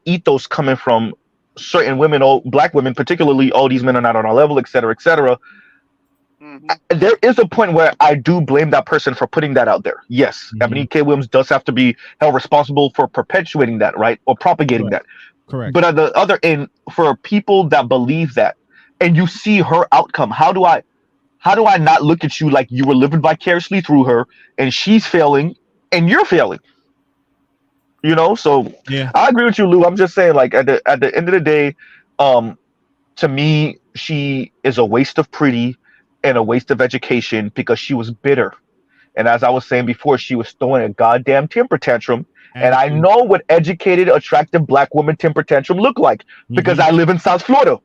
ethos coming from certain women, black women particularly, all these men are not on our level, et cetera, et cetera. There is a point where I do blame that person for putting that out there. Yes, Ebony K. Williams does have to be held responsible for perpetuating that, right, or propagating that. Correct. But at the other end, for people that believe that, and you see her outcome, how do I not look at you like you were living vicariously through her, and she's failing, and you're failing? So yeah, I agree with you, Lou. I'm just saying, like at the end of the day, to me, she is a waste of pretty and a waste of education because she was bitter. And as I was saying before, she was throwing a goddamn temper tantrum. And I know what educated, attractive black woman temper tantrum look like because I live in South Florida,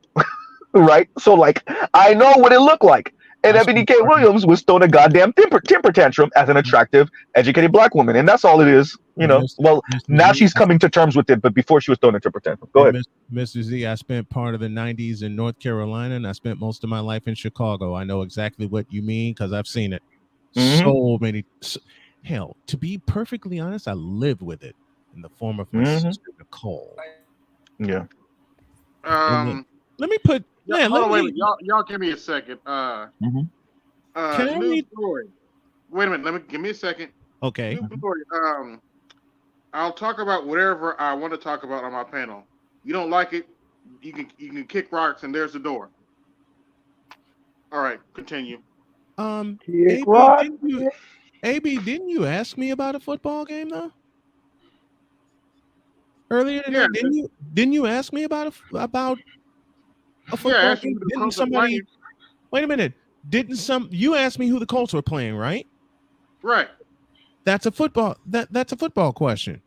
right? So like, I know what it looked like. And Ebony K. Williams was throwing a goddamn temper tantrum as an attractive, educated black woman. And that's all it is, Well, now she's coming to terms with it, but before she was throwing a temper tantrum. Go ahead. Mr. Z, I spent part of the 90s in North Carolina, and I spent most of my life in Chicago. I know exactly what you mean because I've seen it. So many. Hell, to be perfectly honest, I lived with it in the form of my sister, Nicole. Yeah. Let me put... Yeah, y'all give me a second. Can I read? Story. Wait a minute. Give me a second. Okay. New story. I'll talk about whatever I want to talk about on my panel. You don't like it, you can kick rocks, and there's the door. All right, continue. AB, didn't you ask me about a football game though? Earlier today, didn't you ask me about a football game? Didn't somebody? Wait a minute. You asked me who the Colts were playing, right? Right. That's a football. That's a football question.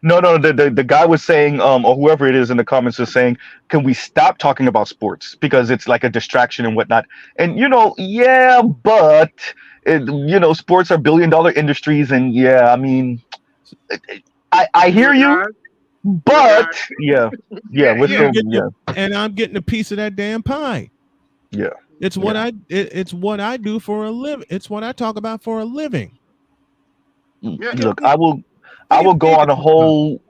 No. The guy was saying, or whoever it is in the comments is saying, can we stop talking about sports because it's like a distraction and whatnot? And yeah, but sports are billion-dollar industries, and yeah, I mean, I hear you, but we're still, and I'm getting a piece of that damn pie. Yeah, it's what I do for a living. It's what I talk about for a living. Look, I will go on whole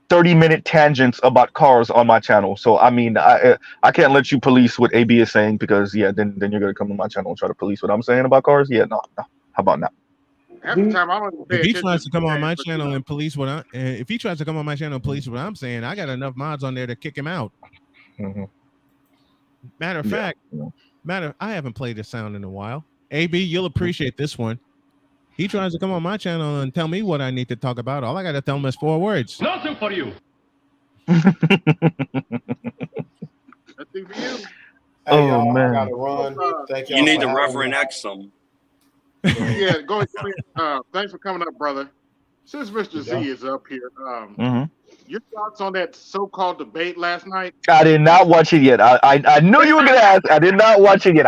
30-minute tangents about cars on my channel. So I mean, I can't let you police what AB is saying because then you're gonna come to my channel and try to police what I'm saying about cars. Yeah, no. How about that? Half the time, I don't even pay if he attention tries to come on my channel and police what I'm saying, I got enough mods on there to kick him out. Matter of fact, I haven't played this sound in a while. AB, you'll appreciate this one. He tries to come on my channel and tell me what I need to talk about. All I got to tell him is 4 words. Nothing for you. Nothing for you. Hey, man. I gotta run. Thank y'all. You need for to having Reverend me. X them. Yeah, go ahead. Thanks for coming up, brother. Since Mr. Z is up here, your thoughts on that so-called debate last night? I did not watch it yet. I knew you were gonna ask. I did not watch it yet.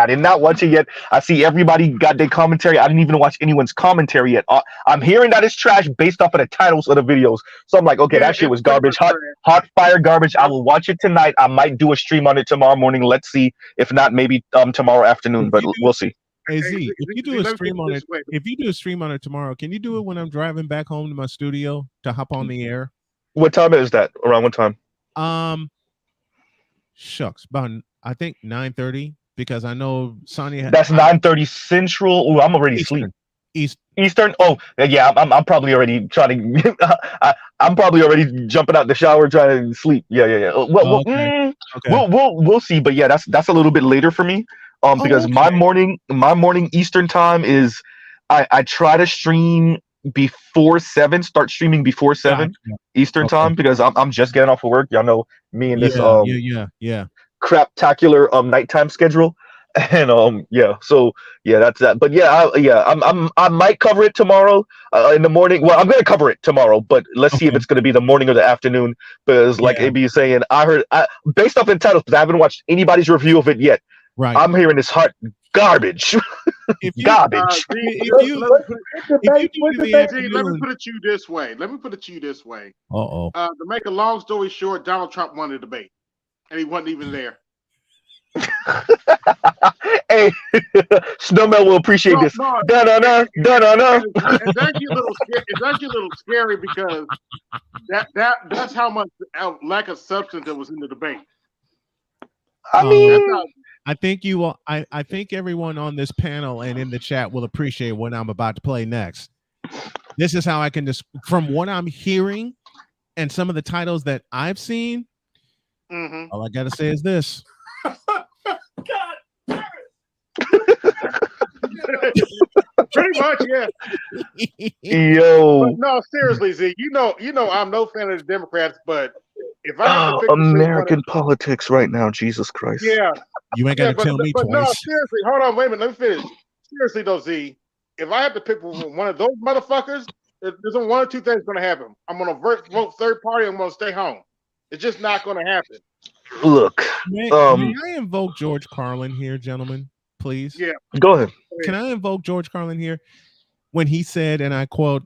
I see everybody got their commentary. I didn't even watch anyone's commentary yet. I'm hearing that it's trash based off of the titles of the videos. So I'm like, okay, that shit was garbage. Hot fire garbage. I will watch it tonight. I might do a stream on it tomorrow morning. Let's see. If not, maybe tomorrow afternoon. But we'll see. Hey Z, if you do a stream on it tomorrow, can you do it when I'm driving back home to my studio to hop on the air? What time is that? Around what time? Shucks, about I think 9:30 because I know Sonya. That's 9:30 Central. Ooh, I'm already asleep. Eastern. Oh yeah, I'm probably already trying to. I'm probably already jumping out the shower trying to sleep. Yeah. We'll see. But yeah, that's a little bit later for me. Because my morning Eastern time is I try to stream before 7. Start streaming before 7 Eastern time because I'm just getting off of work. Y'all know me and this craptacular nighttime schedule. And so that's that. But I might cover it tomorrow in the morning. Well, I'm gonna cover it tomorrow, but let's see if it's gonna be the morning or the afternoon. Because like AB is saying, I heard based off the titles, because I haven't watched anybody's review of it yet. Right. I'm hearing this hot garbage. if you Garbage. if you do the let me put it to you this way. To make a long story short, Donald Trump won the debate, and he wasn't even there. Hey, Snowmel will appreciate this. Da-na-na, da-na-na. It's actually a little scary because that's how much lack of substance that was in the debate. I mean, I think you will. I think everyone on this panel and in the chat will appreciate what I'm about to play next. This is how I can just, from what I'm hearing and some of the titles that I've seen, all I gotta say is this. Pretty much, yeah. Yo. But no, seriously, Z. You know, I'm no fan of the Democrats, but if I have to pick American politics right now, Jesus Christ. Yeah. You ain't gotta tell me but twice. No, seriously, hold on, wait a minute, let me finish. Seriously though, Z, if I have to pick one of those motherfuckers, there's only one or two things going to happen. I'm going to vote third party. I'm going to stay home. It's just not going to happen. Look, may I invoke George Carlin here, gentlemen, please? Yeah. Go ahead. Can I invoke George Carlin here when he said, and I quote,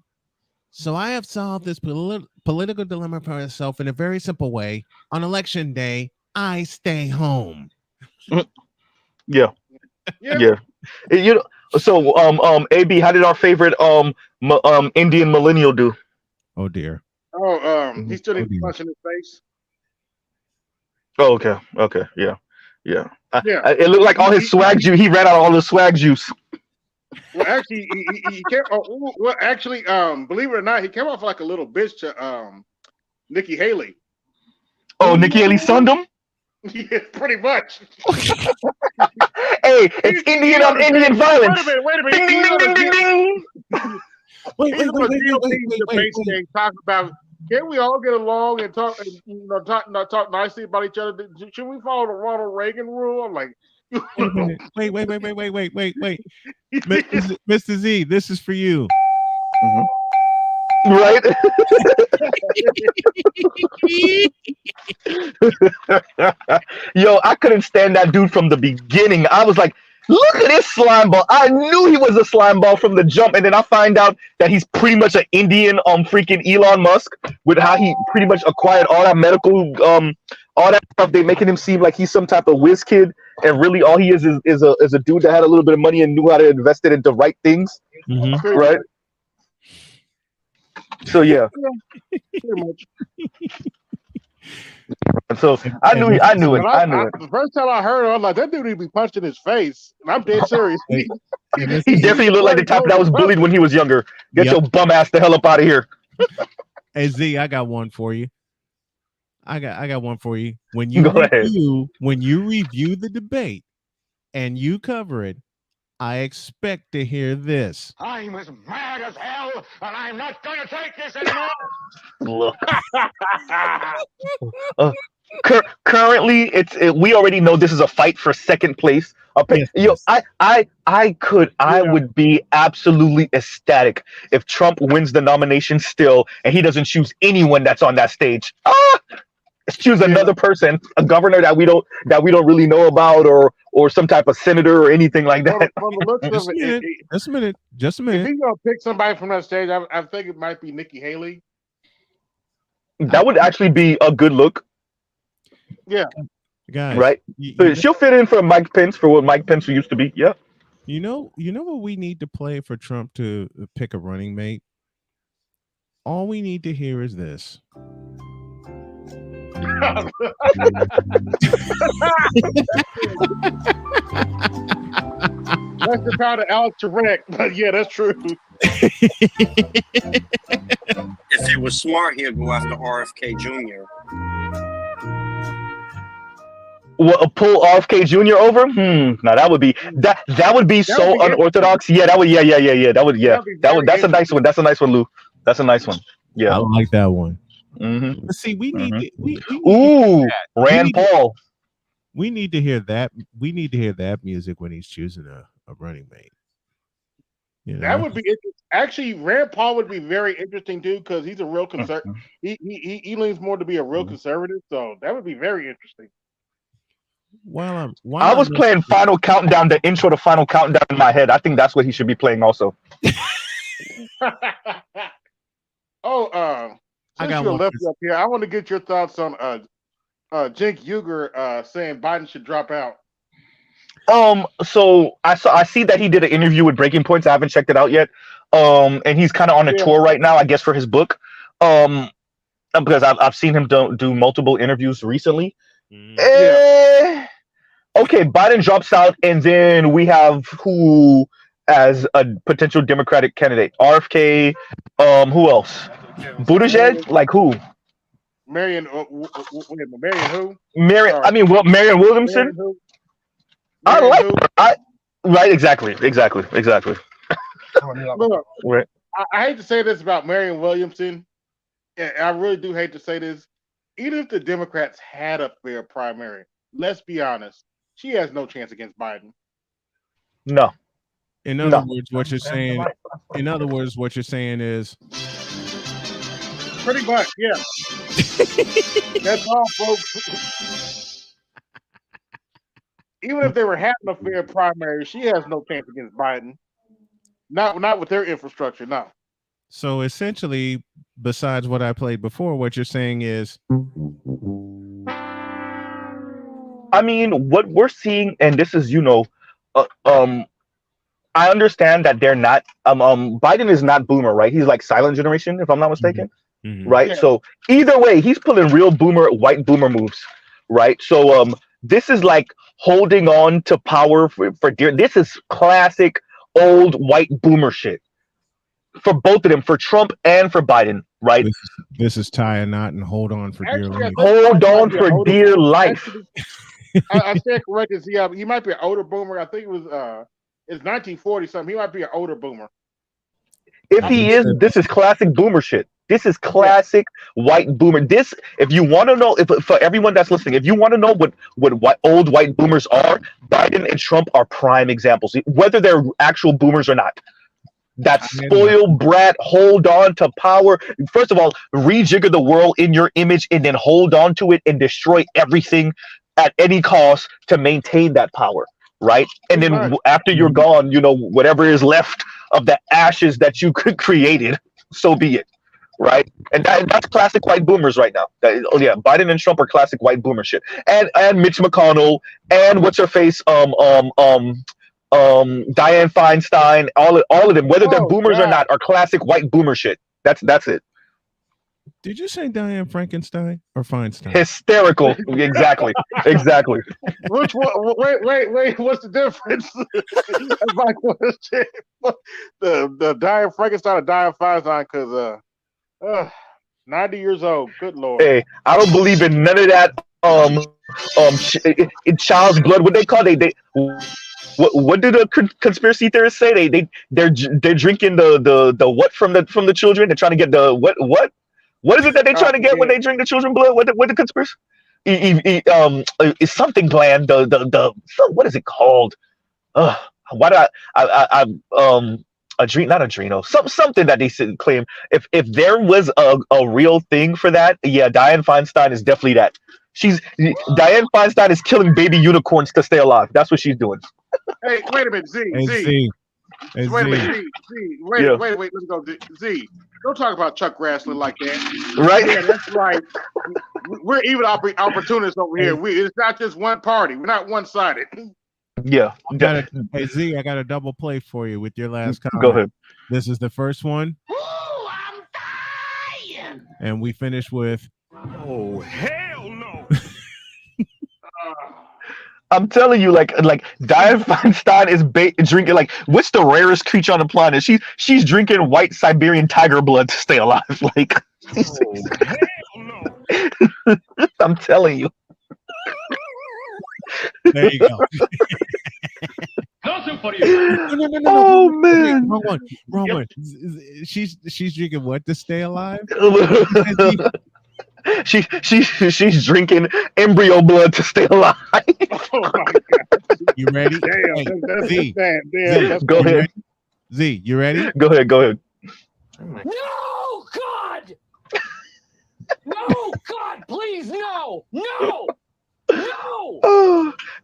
"So I have solved this political dilemma for myself in a very simple way. On election day, I stay home." Yeah. You know, so AB, how did our favorite Indian millennial do? Oh dear. He still needs to punch in his face. Oh, okay, yeah. It looked like all his swag juice. He ran out of all his swag juice. Well, actually, he came. Well, actually, believe it or not, he came off like a little bitch to Nikki Haley. Oh, Nikki Haley sunned him. Yeah, pretty much. Hey, it's Indian on Indian violence. Wait a minute. Ding, ding, ding, ding, ding. Wait. Talk about, can we all get along and talk talk nicely about each other? Should we follow the Ronald Reagan rule? I'm like, wait. Mr. Z, this is for you. Right? Yo, I couldn't stand that dude from the beginning. I was like, look at this slime ball. I knew he was a slime ball from the jump, and then I find out that he's pretty much an Indian freaking Elon Musk, with how he pretty much acquired all that medical all that stuff. They making him seem like he's some type of whiz kid, and really all he is a dude that had a little bit of money and knew how to invest it into right things. Right? So yeah. So I knew it. The first time I heard it, I was like, that dude would be punched in his face. And I'm dead serious. He definitely looked like the type that was bullied when he was younger. Get your bum ass the hell up out of here. Hey Z, I got one for you. I got one for you. When you review the debate and you cover it, I expect to hear this. I'm as mad as hell, and I'm not going to take this anymore. Look. Currently, we already know this is a fight for second place. Yo, I would be absolutely ecstatic if Trump wins the nomination still, and he doesn't choose anyone that's on that stage. Let's choose another person, a governor that we don't really know about, or some type of senator or anything like that. From the looks of it, just a minute. If he's gonna pick somebody from that stage, I think it might be Nikki Haley. That would actually be a good look. Yeah, guys, right? She'll fit in for Mike Pence, for what Mike Pence used to be. Yeah. You know what we need to play for Trump to pick a running mate? All we need to hear is this. That's the power of Alex Trebek, but yeah, that's true. If he was smart, he'd go after RFK Jr. Well, pull RFK Jr. over? Now that would be so unorthodox. Yeah, that would. That's a nice one. That's a nice one, Lou. That's a nice one. Yeah, I like that one. Mm-hmm. But see, we need Rand Paul. We need to hear that. We need to hear that music when he's choosing a running mate. You know? That would be actually Rand Paul would be very interesting too, because he's a real conservative. He leans more to be a real conservative, so that would be very interesting. while I was I'm playing Final Countdown, the intro to Final Countdown in my head. I think that's what he should be playing also. Oh, I since got you're one. lefty up here, I want to get your thoughts on Cenk Uygur saying Biden should drop out. So I see that he did an interview with Breaking Points. I haven't checked it out yet. And he's kind of on a tour right now, I guess, for his book. Because I've seen him do multiple interviews recently. Okay, Biden drops out, and then we have who as a potential Democratic candidate? RFK. Who else? Buttigieg? Like who? Marion who? Marion. I mean, Marion Williamson. I like her. Right, exactly. Look, Right. I hate to say this about Marion Williamson. And I really do hate to say this. Even if the Democrats had a fair primary, let's be honest, she has no chance against Biden. No. In other words, what you're saying. In other words, what you're saying is. Pretty much, yeah. That's all, folks. Even if they were having a fair primary, she has no chance against Biden. Not with their infrastructure, no. So essentially, besides what I played before, what you're saying is, I mean, what we're seeing, and this is, I understand that they're not. Biden is not boomer, right? He's like silent generation, if I'm not mistaken, right? Yeah. So either way, he's pulling real white boomer moves, right? So this is like holding on to power for dear. This is classic old white boomer shit. For both of them, for Trump and for Biden, right? This is tie a knot and hold on for dear life. Hold on for dear life. I stand corrected. He might be an older boomer. I think it was it's 1940 something. He might be an older boomer. If he is, this is classic boomer shit. This is classic white boomer. This, if you want to know, for everyone that's listening, if you want to know what old white boomers are, Biden and Trump are prime examples, whether they're actual boomers or not. That spoiled brat, hold on to power. First of all, rejigger the world in your image and then hold on to it and destroy everything at any cost to maintain that power, right? And then after you're gone, whatever is left of the ashes that you created, so be it, right? And that's classic white boomers right now. Biden and Trump are classic white boomer shit. And Mitch McConnell and what's her face, Dianne Feinstein, all of them, whether they're boomers or not, are classic white boomer shit. That's it. Did you say Dianne Frankenstein or Feinstein? Hysterical. Exactly. Which one? Wait. What's the difference? That's my question. The Dianne Frankenstein or Dianne Feinstein? Because 90 years old. Good Lord. Hey, I don't believe in none of that. In child's blood. What they call they. What do the conspiracy theorists say? They're drinking the what from the children? They're trying to get the what is it that they're trying to get when they drink the children's blood? What the conspiracy? It's something bland. The what is it called? Why did I not adrenal, something that they claim. If there was a real thing for that, Dianne Feinstein is definitely that. Dianne Feinstein is killing baby unicorns to stay alive. That's what she's doing. Hey, wait a minute, Z. Wait a minute, Z. Wait. Let's go, Z. Don't talk about Chuck Grassley like that. Right? Yeah, that's right. We're even opportunists over here. It's not just one party. We're not one-sided. Yeah. Hey, Z, I got a double play for you with your last comment. Go ahead. This is the first one. Ooh, I'm dying. And we finish with, oh, hell no. I'm telling you, like Dianne Feinstein is drinking, like, what's the rarest creature on the planet? She's drinking white Siberian tiger blood to stay alive. Like, oh, hell no. I'm telling you. There you go. Nothing for you. No. Oh man, wrong one. She's drinking what to stay alive? She's drinking embryo blood to stay alive. Oh my God! You ready? Damn, Z, go ahead. Z, you ready? Go ahead. No, God! No, God, please, no!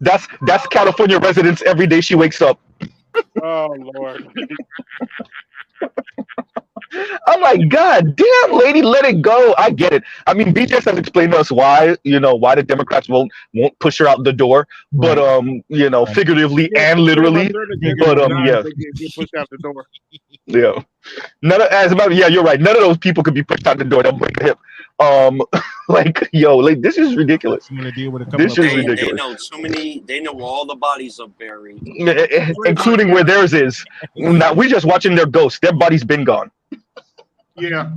That's California residents every day she wakes up. Oh Lord. I'm like, God damn, lady, let it go. I get it. I mean, BTS has explained to us why, why the Democrats won't push her out the door, but Right. figuratively Yeah, and pretty much literally. they're the case But of nine. yeah, They get pushed out the door. yeah. Yeah, you're right. None of those people could be pushed out the door. They'll break the hip. Like this is ridiculous. I'm gonna deal with a couple This of is They ridiculous, know so many. They know where all the bodies are buried. Pretty much, including where theirs is. Now we're just watching their ghosts. Their body's been gone. yeah.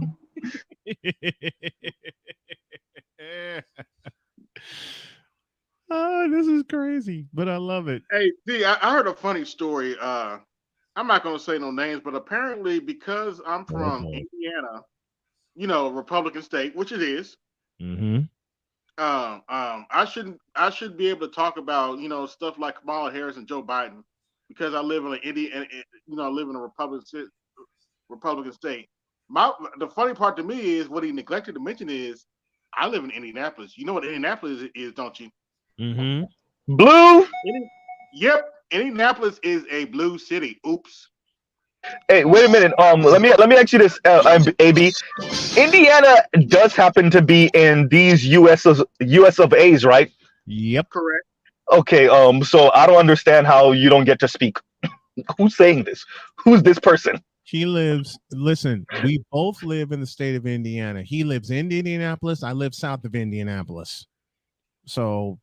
Oh, this is crazy, but I love it. Hey, D, I heard a funny story. I'm not gonna say no names, but apparently because I'm from boy. Indiana, Republican state, which it is. Mm-hmm. I should be able to talk about stuff like Kamala Harris and Joe Biden because I live in I live in a Republican state. The funny part to me is what he neglected to mention is I live in Indianapolis. You know what Indianapolis is, don't you? Mm-hmm. Blue. Yep, Indianapolis is a blue city. Oops. Hey, wait a minute. Let me ask you this, AB. Indiana does happen to be in these US of A's, right? Yep. Correct. Okay. So I don't understand how you don't get to speak. Who's saying this? Who's this person? He lives. Listen, we both live in the state of Indiana. He lives in Indianapolis. I live south of Indianapolis. So,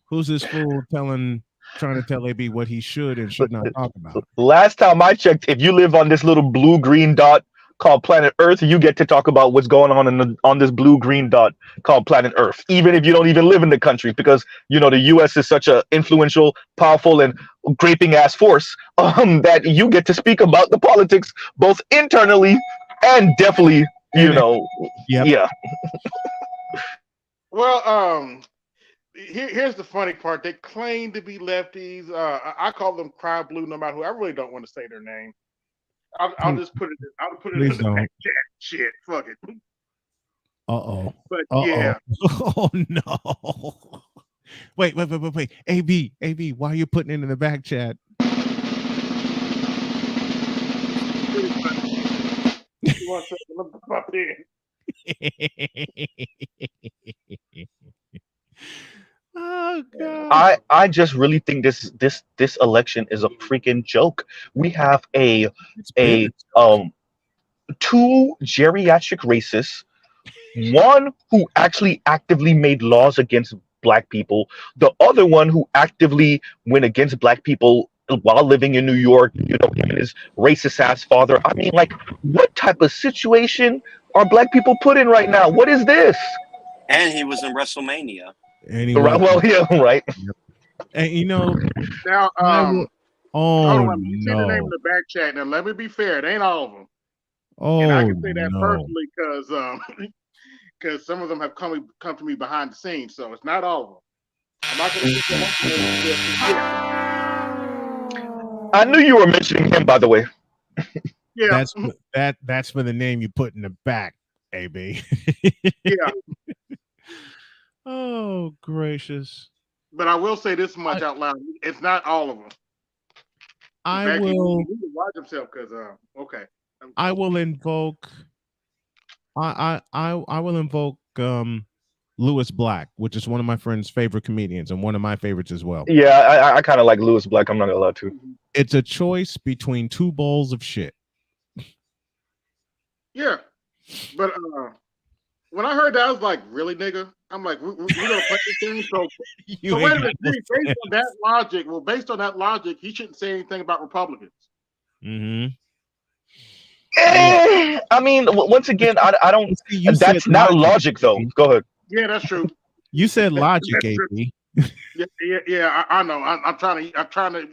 who's this fool trying to tell AB what he should and should not talk about? Last time I checked, if you live on this little blue-green dot called planet Earth, you get to talk about what's going on this blue-green dot called planet Earth, even if you don't even live in the country, because the U.S. is such a influential, powerful, and graping ass force that you get to speak about the politics both internally and definitely, Yep. yeah. Well, here's the funny part. They claim to be lefties. I call them cry blue no matter who. I really don't want to say their name. I'll just put it. I'll put it in Please the don't. back chat. Shit, fuck it. Uh-oh. But Uh-oh. yeah, Oh no. Wait. AB, why are you putting it in the back chat? pretty much. You want to let me pop in? Oh god. I just really think this election is a freaking joke. We have a two geriatric racists, one who actually actively made laws against black people, the other one who actively went against black people while living in New York, him and his racist ass father. I mean, like, what type of situation are black people put in right now? What is this? And he was in WrestleMania. Right, well, yeah, right. And now, oh hold on, you see the name in no. the back chat. Now, let me be fair. It ain't all of them, Oh and I can say that no. personally because some of them have come to me behind the scenes. So it's not all of them. I'm not going to get that. I knew you were mentioning him, by the way. Yeah. That's for the name you put in the back, AB. Yeah. Oh gracious. But I will say this much out loud: it's not all of them. I will. He need to watch himself because okay. I will invoke. I will invoke Lewis Black, which is one of my friend's favorite comedians and one of my favorites as well. Yeah, I kind of like Lewis Black. I'm not gonna lie to you. It's a choice between two bowls of shit. Yeah, but when I heard that, I was like, "Really, nigga?" I'm like, "We gonna play this game?" So wait a minute. Based on that logic, he shouldn't say anything about Republicans. Mm-hmm. I mean, once again, I don't. That's not logic, though. Go ahead. Yeah, that's true. You said logic, AB. Yeah. I know. I'm trying to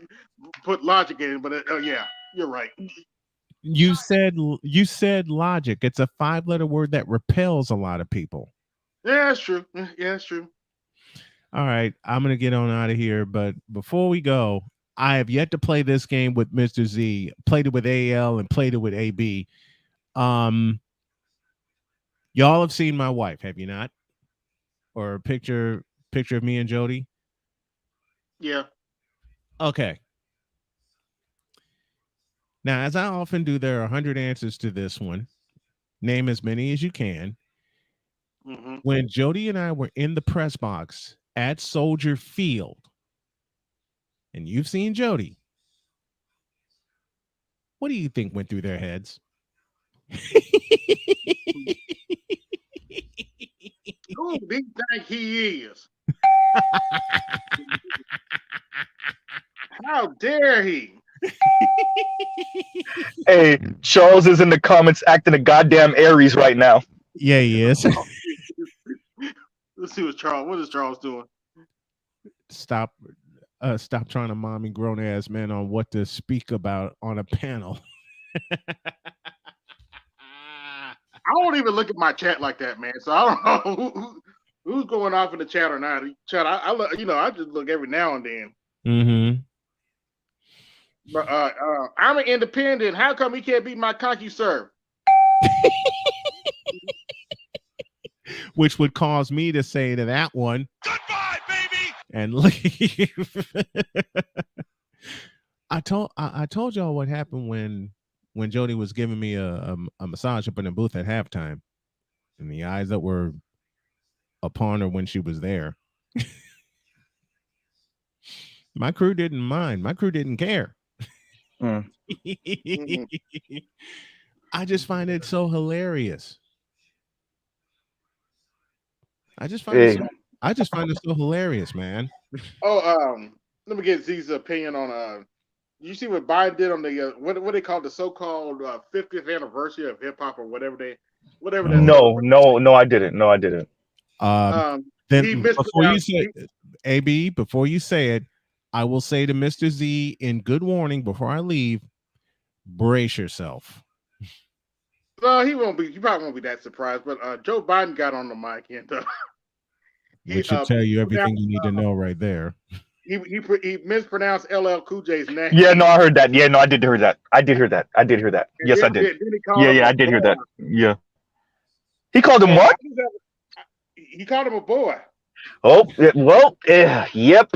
put logic in it, but yeah, you're right. You said logic. It's a 5-letter word that repels a lot of people. Yeah, that's true. Yeah, that's true. All right, I'm gonna get on out of here. But before we go, I have yet to play this game with Mr. Z. Played it with AL and played it with AB. Y'all have seen my wife, have you not? Or a picture of me and Jody? Yeah. Okay. Now, as I often do, there are 100 answers to this one. Name as many as you can. Mm-hmm. When Jody and I were in the press box at Soldier Field, and you've seen Jody, what do you think went through their heads? Who do you think he is? How dare he? Hey, Charles is in the comments acting a goddamn Aries right now. Yeah, he is. Let's see what is Charles doing? Stop trying to mommy grown ass men on what to speak about on a panel. I don't even look at my chat like that, man. So I don't know who's going off in the chat or not. Chat, I just look every now and then. Mm-hmm. But I'm an independent. How come he can't beat my CompuServe? Which would cause me to say to that one, goodbye, baby, and leave. I told y'all what happened when Jody was giving me a massage up in the booth at halftime, and the eyes that were upon her when she was there. My crew didn't mind. My crew didn't care. Mm. I just find it so hilarious. I just find it so hilarious, man. Oh, let me get Z's opinion on you see what Biden did on the what they call the so-called 50th anniversary of hip hop or whatever that. No, I didn't. No, I didn't. Then before you say AB, before you say it, I will say to Mr. Z in good warning before I leave, brace yourself. No, he won't be. He probably won't be that surprised. But Joe Biden got on the mic and which should tell you everything you need to know right there. He mispronounced LL Cool J's name. Yeah, no, I heard that. Yeah, no, I did hear that. I did hear that. Yes, I did. Yeah, I did hear that. Yeah. He called him what? He called him a boy. Oh, well, yep.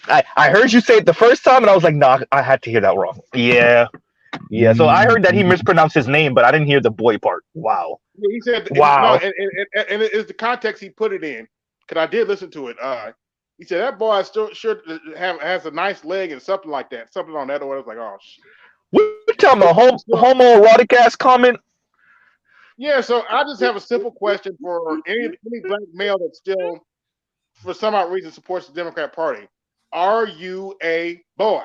I heard you say it the first time, and I was like, nah, I had to hear that wrong. Yeah. So I heard that he mispronounced his name, but I didn't hear the boy part. Wow. Yeah, he said, wow. No, and it's the context he put it in, because I did listen to it. He said that boy still should has a nice leg and something like that, something on that order. I was like, oh shit. We're talking about homoerotic ass comment. Yeah, so I just have a simple question for any black male that still, for some odd reason, supports the Democrat Party. Are you a boy?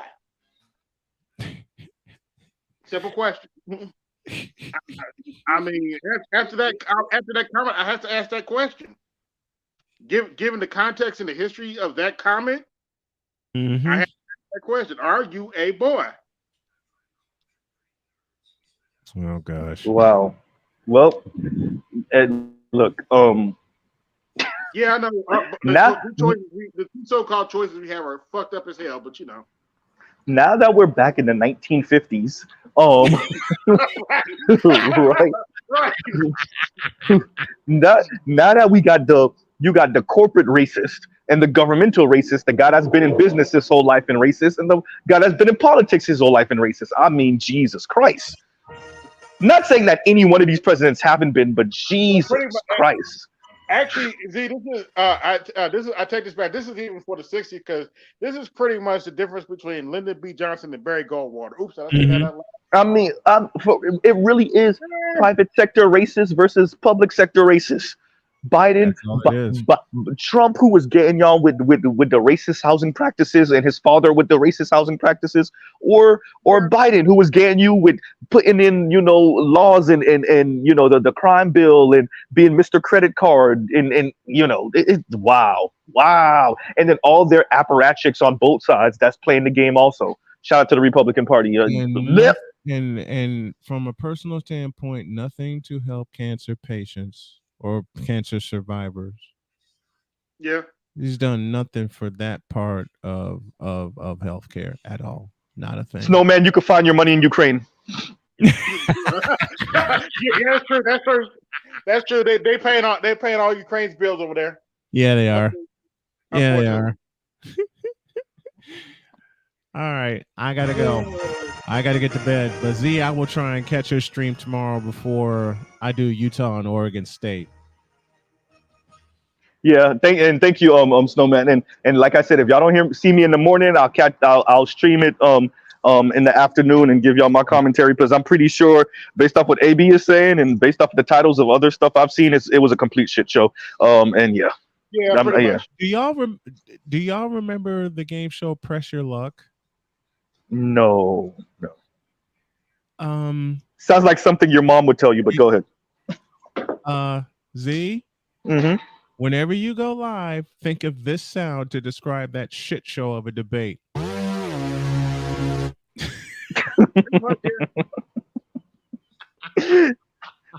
Simple question. I mean, after that comment, I have to ask that question. Given the context and the history of that comment, I have to ask that question. Are you a boy? Oh gosh. Wow. Well, look. Yeah, I know. The two so-called choices we have are fucked up as hell, but you know. Now that we're back in the 1950s, right. Now that we got you got the corporate racist and the governmental racist, the guy that's been in business his whole life and racist, and the guy that's been in politics his whole life and racist. I mean, Jesus Christ. Not saying that any one of these presidents haven't been, but Jesus Christ. Actually, Z, this is I take this back. This is even for the 60s because this is pretty much the difference between Lyndon B. Johnson and Barry Goldwater. Oops, I said that out loud. I mean, it really is private sector racist versus public sector racist. Biden, Trump, who was getting y'all with the racist housing practices, and his father with the racist housing practices, or Biden, who was getting you with putting in laws and the crime bill and being Mr. Credit Card and wow, and then all their apparatchiks on both sides that's playing the game also. Shout out to the Republican Party. And from a personal standpoint, nothing to help cancer patients or cancer survivors. Yeah. He's done nothing for that part of healthcare at all. Not a thing. Snowman, you can find your money in Ukraine. Yeah, that's true. That's true. They paying all Ukraine's bills over there. Yeah, they are. Yeah, they are. All right, I gotta go. I gotta get to bed. But Z, I will try and catch your stream tomorrow before I do Utah and Oregon State. Yeah, thank you, Snowman, and like I said, if y'all don't see me in the morning, I'll stream it in the afternoon and give y'all my commentary because I'm pretty sure based off what AB is saying and based off the titles of other stuff I've seen, it was a complete shit show. And yeah, Yeah, pretty yeah. much. Do y'all remember the game show Press Your Luck? No. Sounds like something your mom would tell you, but go ahead. Z. Mm-hmm. Whenever you go live, think of this sound to describe that shit show of a debate.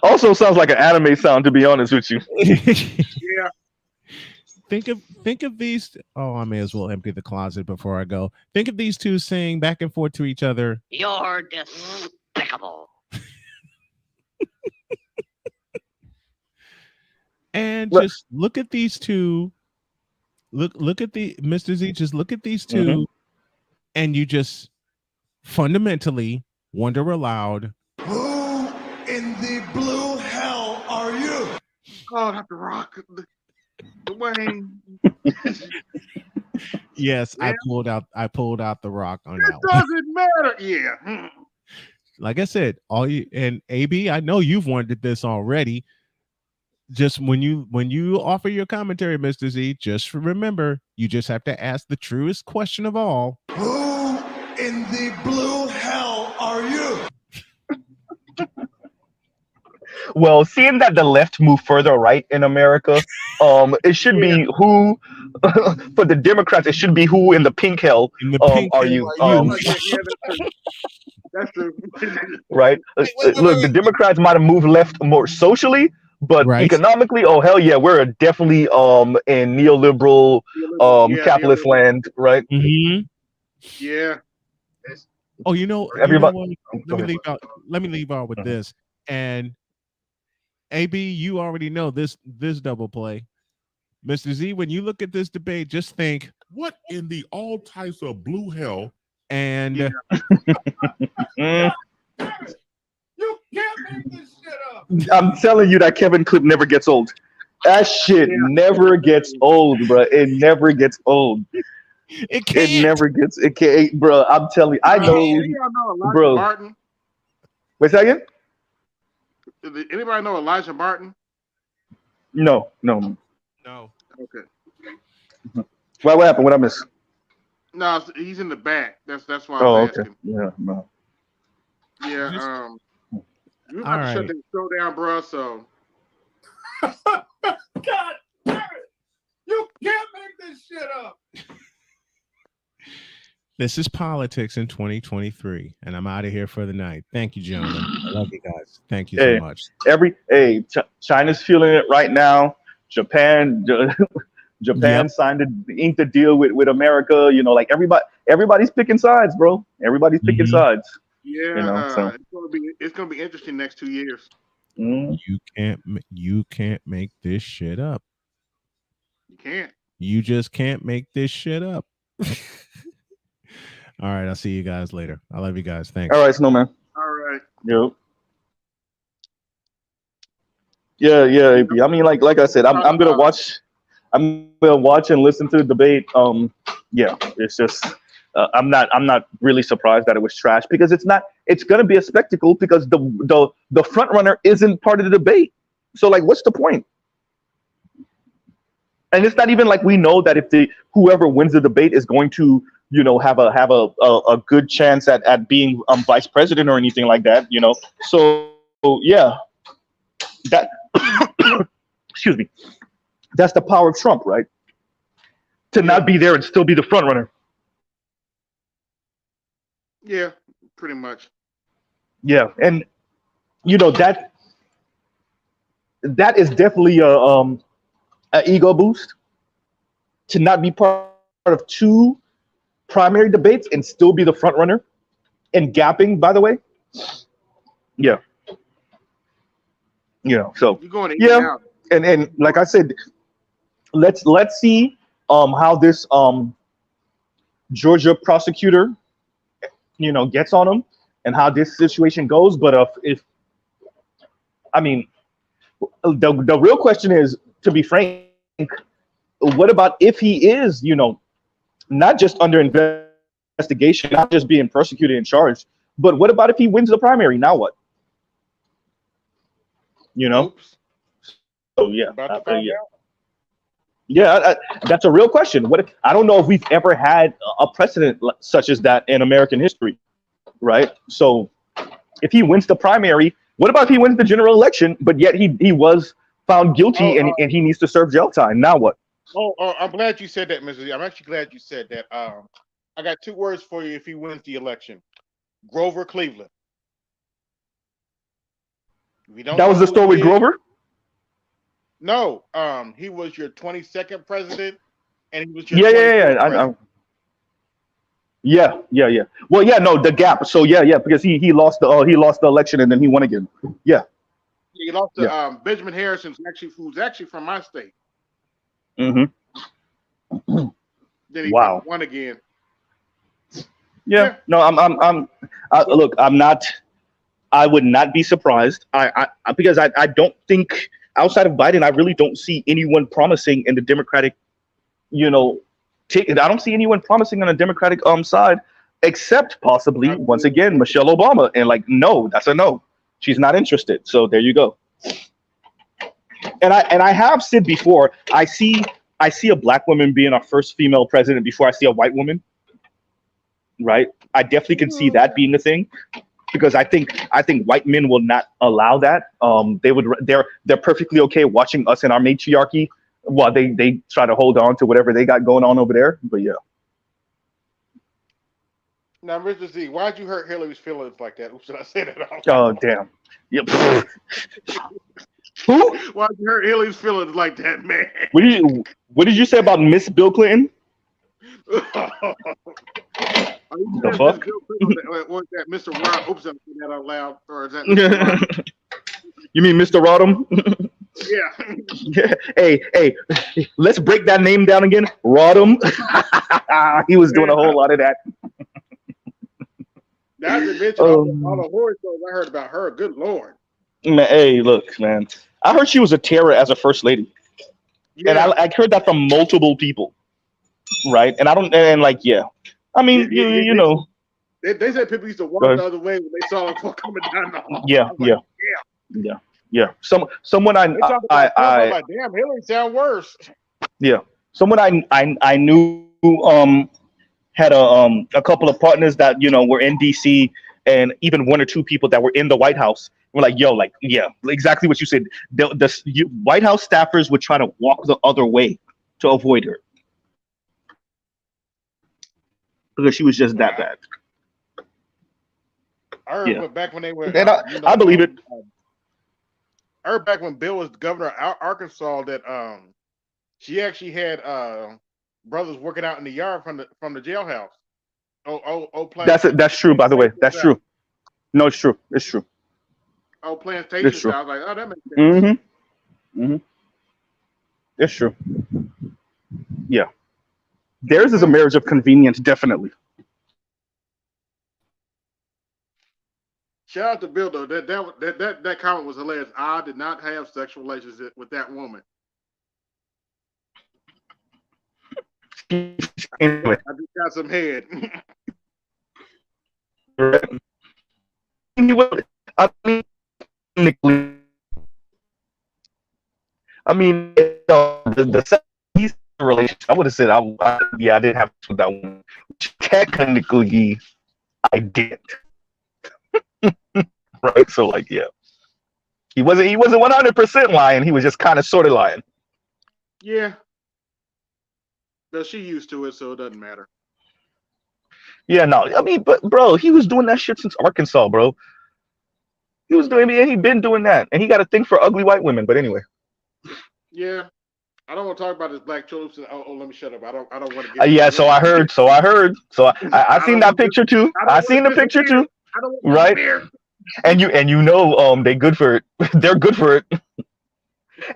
Also sounds like an anime sound, to be honest with you. Yeah. Think of these. Oh, I may as well empty the closet before I go. Think of these two saying back and forth to each other. You're despicable. And just look at these two. Look at the Mr. Z. Just look at these two, and you just fundamentally wonder aloud. Who in the blue hell are you? Oh, not the Rock. Dwayne. Yes, yeah. I pulled out the Rock on that. It doesn't matter. Yeah. Like I said, all you and AB, I know you've wanted this already. Just when you offer your commentary, Mr. Z, just remember you just have to ask the truest question of all. Who in the blue hell are you? Well, seeing that the left moved further right in America, it should be who for the Democrats. It should be who in the pink hell are you? That's true. Right. Look, the Democrats might have moved left more socially, but economically, oh hell yeah, we're definitely in neoliberal capitalist land, right? Mm-hmm. Yeah. Oh, everybody. Let me leave out with this. And AB, you already know this double play. Mr. Z, when you look at this debate, just think, what in the all types of blue hell? And you can't make this shit up. I'm telling you that Kevin clip never gets old. That shit never gets old, bro. It never gets old. It can't. It never gets. It can't, bro. I'm telling you. I know, bro. Martin? Wait a second. Anybody know Elijah Martin? No. Okay. What happened? What I missed? No, he's in the back. That's why I was asking. Okay. Yeah, no. Yeah, you have to shut that show down, bro. So, God damn it! You can't make this shit up. This is politics in 2023, and I'm out of here for the night. Thank you, gentlemen. I love you guys. Thank you so much. China's feeling it right now. Japan signed inked a deal with America. Like everybody's picking sides, bro. Everybody's picking sides. Yeah, it's gonna be interesting next 2 years. You can't make this shit up. You can't. You just can't make this shit up. All right, I'll see you guys later. I love you guys. Thanks. All right, Snowman. All right. Yep. Yeah. I mean, like I said, I'm gonna watch. I'm gonna watch and listen to the debate. Yeah, it's just I'm not really surprised that it was trash because it's not. It's gonna be a spectacle because the front runner isn't part of the debate. So like, what's the point? And it's not even like we know that if whoever wins the debate is going to have a good chance at being vice president or anything like that. So yeah, that excuse me. That's the power of Trump, right? To not be there and still be the front runner. Yeah, pretty much. Yeah, and that is definitely a ego boost to not be part of two primary debates and still be the front runner and gapping. By the way, yeah, so you're going to out. And like I said. Let's see how this Georgia prosecutor gets on him and how this situation goes. But if I mean, the real question is, to be frank, what about if he is, not just under investigation, not just being persecuted and charged, but what about if he wins the primary? Now what? Oops. So yeah, About to find yeah. out. Yeah, that's a real question. I don't know if we've ever had a precedent such as that in American history, right? So if he wins the primary, what about if he wins the general election, but yet he was found guilty and he needs to serve jail time? Now what? I'm glad you said that, Mr. Z. I'm actually glad you said that. I got 2 words for you if he wins the election. Grover Cleveland. We don't That was know the who story he with is. Grover? No, he was your 22nd president, and he was your Yeah. 24th president. Yeah. Well, yeah, no, the gap. So yeah, because he lost the election and then he won again. Yeah. He lost to Yeah. Benjamin Harrison, who's actually from my state. Mm-hmm. Then he Wow. won again. Yeah. No, look, I would not be surprised. Because I don't think outside of Biden, I really don't see anyone promising in the Democratic, I don't see anyone promising on the Democratic side, except possibly once again Michelle Obama. And no, that's a no. She's not interested. So there you go. And I have said before, I see a black woman being our first female president before I see a white woman. Right? I definitely can see that being a thing, because I think white men will not allow that. They're perfectly okay watching us in our matriarchy while they try to hold on to whatever they got going on over there. But yeah. Now, Mr. Z, why'd you hurt Hillary's feelings like that? Oops, did I say that out? Oh damn. Yep. Who? Why'd you hurt Hillary's feelings like that, man? What did you say about Miss Bill Clinton? The fuck? Or is that Mr. Rod? Oops, I'm saying that out loud. Or is that Mr. Rod? You mean Mr. Rodham? Yeah. Yeah. Hey, let's break that name down again. Rodham. He was doing a whole lot of that. Not to mention all the horror stories I heard about her. Good Lord. Man, hey, look, man. I heard she was a terror as a first lady. Yeah. And I heard that from multiple people. Right? And I mean, you know. They said people used to walk the other way when they saw her coming down the hall. Yeah. Someone They talked about like, damn, Hillary sound worse. Yeah. Someone I knew had a couple of partners that were in DC, and even 1 or 2 people that were in the White House were like, yeah, exactly what you said. The White House staffers would try to walk the other way to avoid her because she was just that bad. I heard back when they were. And I believe it. I heard back when Bill was the governor of Arkansas that she actually had brothers working out in the yard from the jailhouse. That's true, by the way. That's true. No, it's true. It's true. Oh, plantation. It's true. I was like, oh, that makes sense. Mm-hmm. It's true. Yeah. Theirs is a marriage of convenience, definitely. Shout out to Bill though. That comment was hilarious. I did not have sexual relations with that woman. Anyway. I just got some head. The relationship. I would have said I didn't have sex with that woman. Technically, I did. Right, so he wasn't 100% lying. He was just kind of sort of lying. Yeah, but she used to it, so it doesn't matter. Yeah, no, I mean, but bro, he was doing that shit since Arkansas, bro. He'd been doing that, and he got a thing for ugly white women. But anyway. Yeah, I don't want to talk about his black children. Oh, let me shut up. I don't want to get. Yeah, so I heard. So I seen that picture too. I seen the picture too. Right. And you know, they good for it. They're good for it.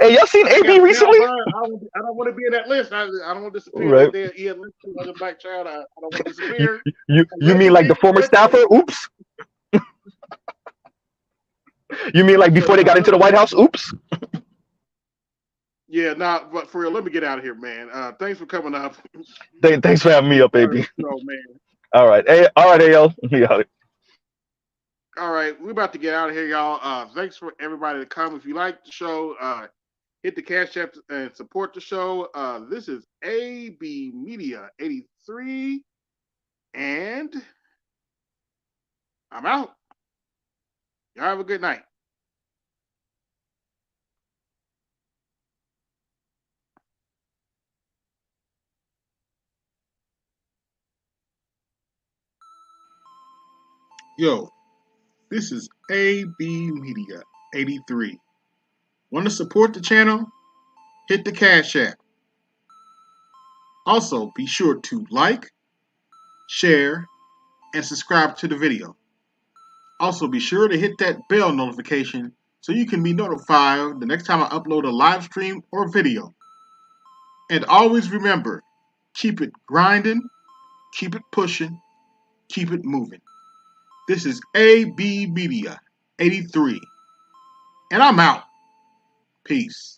Hey, y'all seen I got AB down recently? by. I don't want to be in that list. I don't want to disappear. Right. That there Ian list as a black child. I don't want to disappear. You mean like the former staffer? Oops. You mean like before they got into the White House? Oops. Yeah, nah, but for real, let me get out of here, man. Thanks for coming up. Thanks for having me up, baby. Oh man. All right. Hey, all right, AL. We got it. All right, we're about to get out of here, y'all. Thanks for everybody to come. If you like the show, hit the Cash App and support the show. This is AB Media 83, and I'm out. Y'all have a good night. Yo, this is AB Media 83. Want to support the channel? Hit the Cash App. Also, be sure to like, share, and subscribe to the video. Also, be sure to hit that bell notification so you can be notified the next time I upload a live stream or video. And always remember, keep it grinding, keep it pushing, keep it moving. This is AB Media 83, and I'm out. Peace.